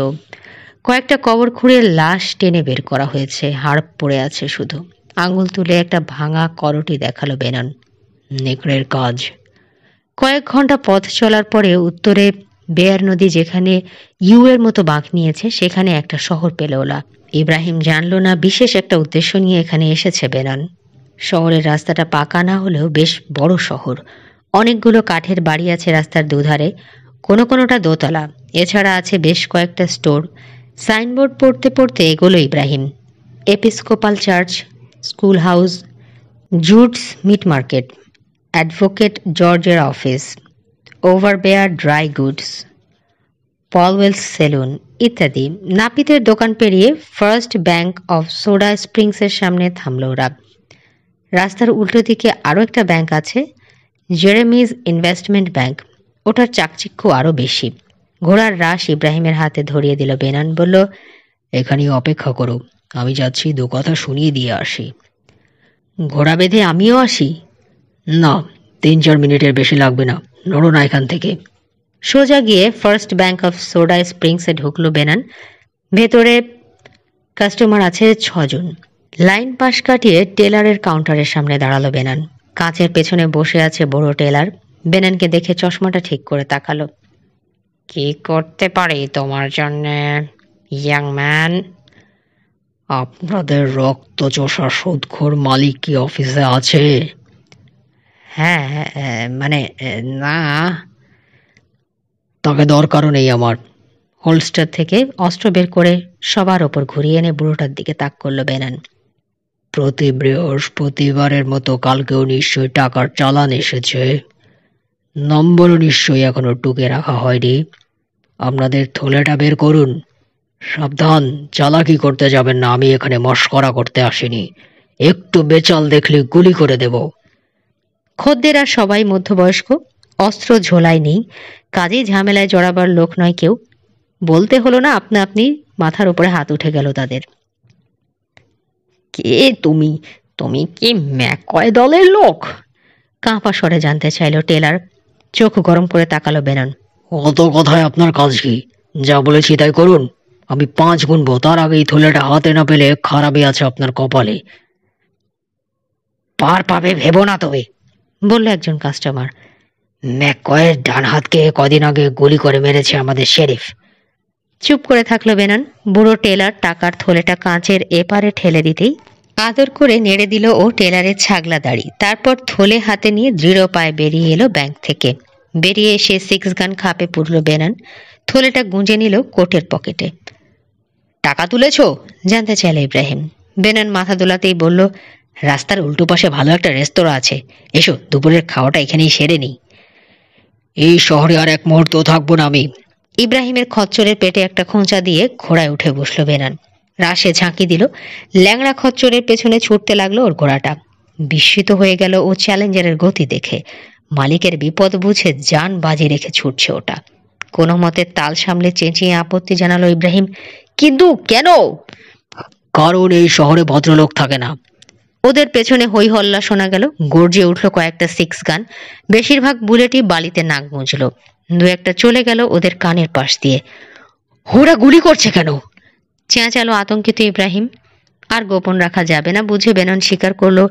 S1: কয়েকটা কবর খুঁড়ে লাশ টেনে বের করা হয়েছে, হাড় পড়ে আছে শুধু। আঙুল তুলে একটা ভাঙা করটি দেখালো বেনান। নেকড়ের কাজ। কয়েক ঘন্টা পথ চলার পরে উত্তরে বেয়ার নদী যেখানে ইউ এর মতো বাঁক নিয়েছে সেখানে একটা শহর পেল ওরা। ইব্রাহিম জানল না বিশেষ একটা উদ্দেশ্য নিয়ে এখানে এসেছে বেনান। শহরের রাস্তাটা পাকা না হলেও বেশ বড় শহর। অনেকগুলো কাঠের বাড়ি আছে রাস্তার দুধারে, কোনোটা দোতলা। এছাড়া আছে বেশ কয়েকটা স্টোর। সাইনবোর্ড পড়তে পড়তে এগোলো Ibrahim. Episcopal church, school house, Jutes meat market, advocate জর্জের office, Overbeyer dry goods, Polwells saloon ইত্যাদি। নাপিতের দোকান পেরিয়ে ফার্স্ট ব্যাংক অফ সোডা স্প্রিংসের সামনে থামল ওরা। রাস্তার উল্টো দিকে আরও একটা ব্যাংক আছে, জেরেমিজ ইনভেস্টমেন্ট ব্যাংক। ওটার চাকচিক্য আরও বেশি। ঘোড়ার রাশ ইব্রাহিমের হাতে ধরিয়ে দিল বেনান। বলল, এখানেই অপেক্ষা করো, আমি যাচ্ছি, দু কথা শুনিয়ে দিয়ে আসি। ঘোড়া বেঁধে আমিও আসি? না, 3-4 মিনিটের বেশি লাগবে না, নড়ো না এখান থেকে। সোজা গিয়ে ফার্স্ট ব্যাংক অফ সোডা স্প্রিংসে ঢুকলো বেনান। ভেতরে কাস্টমার আছে 6 জন। লাইন পাশ কাটিয়ে টেলারের কাউন্টারের সামনে দাঁড়ালো বেনান। কাঁচের পেছনে বসে আছে বড় টেলার। বেনানকে দেখে চশমাটা ঠিক করে তাকালো। কি করতে পারি তোমার জন্যে, ইয়াং ম্যান? আপনাদের রক্তচোষা সুদখোর মালিক কি অফিসে আছে? হ্যাঁ, মানে না। তাকে দরকারও নেই আমার। হোলস্টার থেকে অস্ত্র বের করে সবার ওপর ঘুরিয়ে এনে বুড়োটার দিকে তাক করলো বেনান। প্রতি বৃহস্পতিবারের মতো কালকেও নিশ্চয়ই টাকার চালান এসেছে। নম্বরও নিশ্চয়ই এখনো টুকে রাখা হয়নি। আপনাদের থলেটা বের করুন। সাবধান, চালাকি করতে যাবেন না, আমি এখানে মশকরা করতে আসিনি। একটু বেচাল দেখলে গুলি করে দেব। খদ্দেরা সবাই মধ্যবয়স্ক, অস্ত্র ঝোলায় নেই, কাজে ঝামেলায় জড়াবার লোক নয় কেউ। বলতে হলো না, আপনা আপনি মাথার উপরে হাত উঠে গেল তাদের। কে তুমি? তুমি কি ম্যাককয় দলের লোক? কাঁপা স্বরে জানতে চাইল টেলার। চোখ গরম করে তাকালো বেনান। অত কথায় আপনার কাজ কি? যা বলেছি তাই করুন। আমি 5 গুনবো, তার আগেই থলেটা হাতে না পেলে খারাপই আছে আপনার কপালে। পার পাবে ভেবো না তবে, বলল একজন কাস্টমার। ম্যাককয়ের ডান হাতকে কদিন আগে গুলি করে মেরেছে আমাদের শেরিফ। চুপ করে থাকলো বেনান। বুড়ো টেলার টাকার থলেটা কাঁচের এপারে ঠেলে দিতেই আদর করে নেড়ে দিল ও টেলারের ছাগলা দাড়ি। তারপর থলে হাতে নিয়ে দৃঢ় পায়ে বেরিয়ে এলো ব্যাংক থেকে। বেরিয়ে এসে 6 গান খাপে পুরল বেনান। থলেটা গুঁজে নিল কোটের পকেটে। টাকা তুলেছ? জানতে চাইল ইব্রাহিম। বেনান মাথা দোলাতেই বলল, রাস্তার উল্টো পাশে ভালো একটা রেস্তোরাঁ আছে, এসো দুপুরের খাওয়াটা এখানেই সেরে নিই। এই শহরে আর এক মুহূর্ত থাকবো না আমি। ইব্রাহিমের খচ্চরের পেটে একটা খোঁচা দিয়ে ঘোড়ায় উঠে বসলো বেনান। রাশে ঝাঁকি দিল। ল্যাংড়া খচ্চরের পেছনে ছুটতে লাগলো ওর ঘোড়াটা। বিস্মিত হয়ে গেল ও চ্যালেঞ্জারের গতি দেখে। মালিকের বিপদ বুঝে জান বাজি রেখে ছুটছে ওটা। কোনো মতে তাল সামলে চেঁচিয়ে আপত্তি জানালো ইব্রাহিম, কিন্তু কেন? কারণ এই শহরে ভদ্রলোক থাকে না। ওদের পেছনে হই হল্লা শোনা গেল। গর্জে উঠল কয়েকটা 6 গান। বেশিরভাগ বুলেটই বালিতে নাক গুঁজল। 2-একটা চলে গেল ওদের কানের পাশ দিয়ে। ওরা গুলি করছে কেন? চেঁচালো আতঙ্কিত ইব্রাহিম। আর গোপন রাখা যাবে না বুঝে বেনন স্বীকার করলো,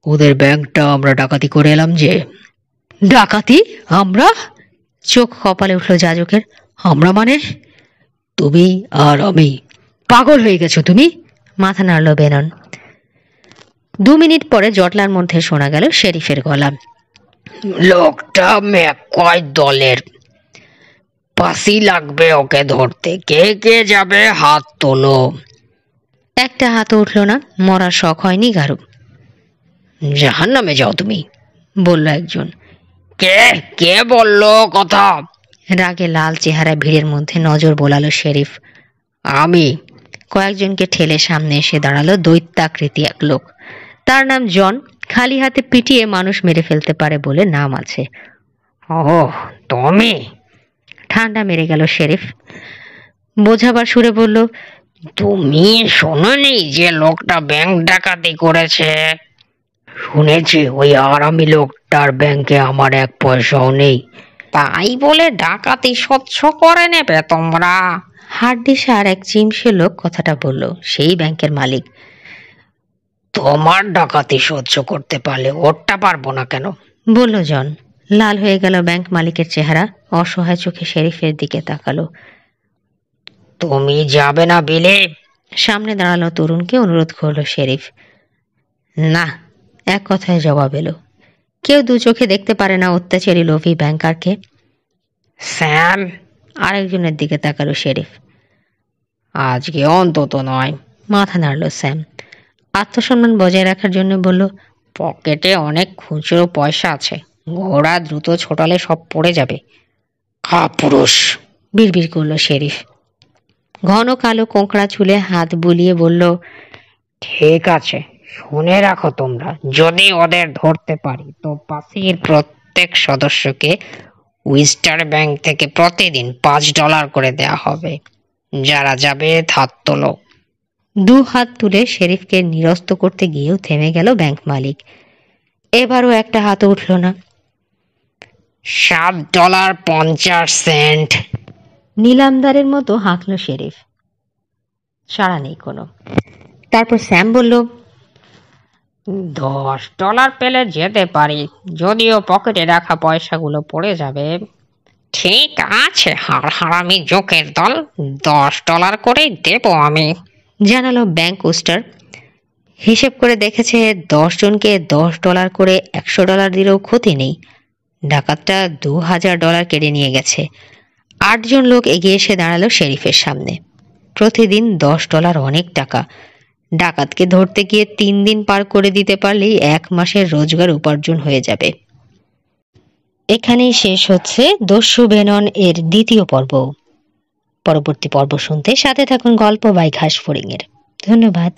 S1: ওদের ব্যাংকটা আমরা ডাকাতি করে এলাম যে। ডাকাতি? আমরা? চোখ কপালে উঠল যাজকের। আমরা মানে? তুমি আর আমি। পাগল হয়ে গেছো তুমি? মাথা নাড়ল বেনন। 2 মিনিট পরে জটলার মধ্যে শোনা গেল শেরিফের গলা। লোকটা ম্যাককয় দলের।
S2: পাসি লাগবে ওকে ধরতে। কে কে যাবে হাত তোলো।
S1: একটা হাত উঠল না। মরার শখ হয়নি গারু।
S2: জাহান্নামে যাও তুমি,
S1: বলল একজন।
S2: কে কে বললো কথা?
S1: রাগে লাল চেহারা ভিড়ের মধ্যে নজর বোলালো শেরিফ।
S2: আমি।
S1: কয়েকজনকে ঠেলে সামনে এসে দাঁড়ালো দৈত্যাকৃতি এক লোক। তার নাম জন। খালি হাতে পিটিয়ে মানুষ মেরে ফেলতে পারে বলে নাম আছে।
S2: ওহ, তুমি?
S1: ঠান্ডা মেরে গেল শেরিফ। বোঝাবার সুরে বলল,
S2: তুমি শোনোনি যে লোকটা ব্যাংক ডাকাতি করেছে? শুনেছি ওই আরামি লোকটার ব্যাংকে আমার এক পয়সাও নেই, তাই বলে ডাকাতি সহ্য করে নেবে তোমরা?
S1: হাড্ডিসার এক চিমসে লোক কথাটা বলল। সেই ব্যাংকের মালিক।
S2: তোমার ডাকাতি সহ্য করতে পারলে ওরটা পারবো না কেন?
S1: বলল জন। লাল হয়ে গেল ব্যাংক মালিকের চেহারা। অসহায় চোখে শেরিফের দিকে তাকালো।
S2: তুমি যাবে না বিলে?
S1: সামনে দাঁড়ালো তরুণকে অনুরোধ করলো শেরিফ। না, এক কথায় জবাব এলো। কেউ দু চোখে দেখতে পারে না অত্যাচারী লোভী ব্যাংকারকে।
S2: স্যাম?
S1: আরেকজনের দিকে তাকালো শেরিফ।
S2: আজকে অন্তত নয়।
S1: মাথা নাড়ল স্যাম। আত্মসম্মান বজায় রাখার জন্য বলল,
S2: পকেটে অনেক খুচরো পয়সা আছে, ঘোড়া দ্রুত ছোটালে সব পড়ে যাবে। কাপুরুষ,
S1: বিড়বিড় করলো শেরিফ। ঘন কালো কোঁকড়া চুলে হাত বুলিয়ে বলল,
S2: ঠিক আছে, শুনে রাখো তোমরা, যদি ওদের ধরতে পারি তো পাশের প্রত্যেক সদস্যকে উইস্টার ব্যাংক থেকে প্রতিদিন $5 করে দেয়া হবে। যারা যাবে হাত তোলো।
S1: দু হাত তুলে শেরিফকে নিরস্ত করতে গিয়েও থেমে গেল ব্যাংক মালিক। এবারও একটা হাত উঠল না।
S2: $7.50।
S1: নিলামদারের মতো হাঁকল শেরিফ। সাড়া নেই কোনো। তারপর স্যাম বলল,
S2: $10 পেলে যেতে পারি, যদিও পকেটে রাখা পয়সাগুলো পড়ে যাবে। ঠিক আছে হারামি জোকের দল, $10 করেই দেবো আমি,
S1: জানালো ব্যাংক ওস্টার। হিসেব করে দেখেছে 10 জনকে $10 করে $100 দিলেও ক্ষতি নেই। ডাকাতটা $2000 কেড়ে নিয়ে গেছে। 8 জন লোক এগিয়ে এসে দাঁড়ালো শেরিফের সামনে। প্রতিদিন $10 অনেক টাকা। ডাকাতকে ধরতে গিয়ে 3 দিন পার করে দিতে পারলেই 1 মাসের রোজগার উপার্জন হয়ে যাবে। এখানেই শেষ হচ্ছে দস্যু বেনন এর দ্বিতীয় পর্ব। পরবর্তী পর্ব শুনতে সাথে থাকুন গল্প বাই ঘাসফড়িং এর। ধন্যবাদ।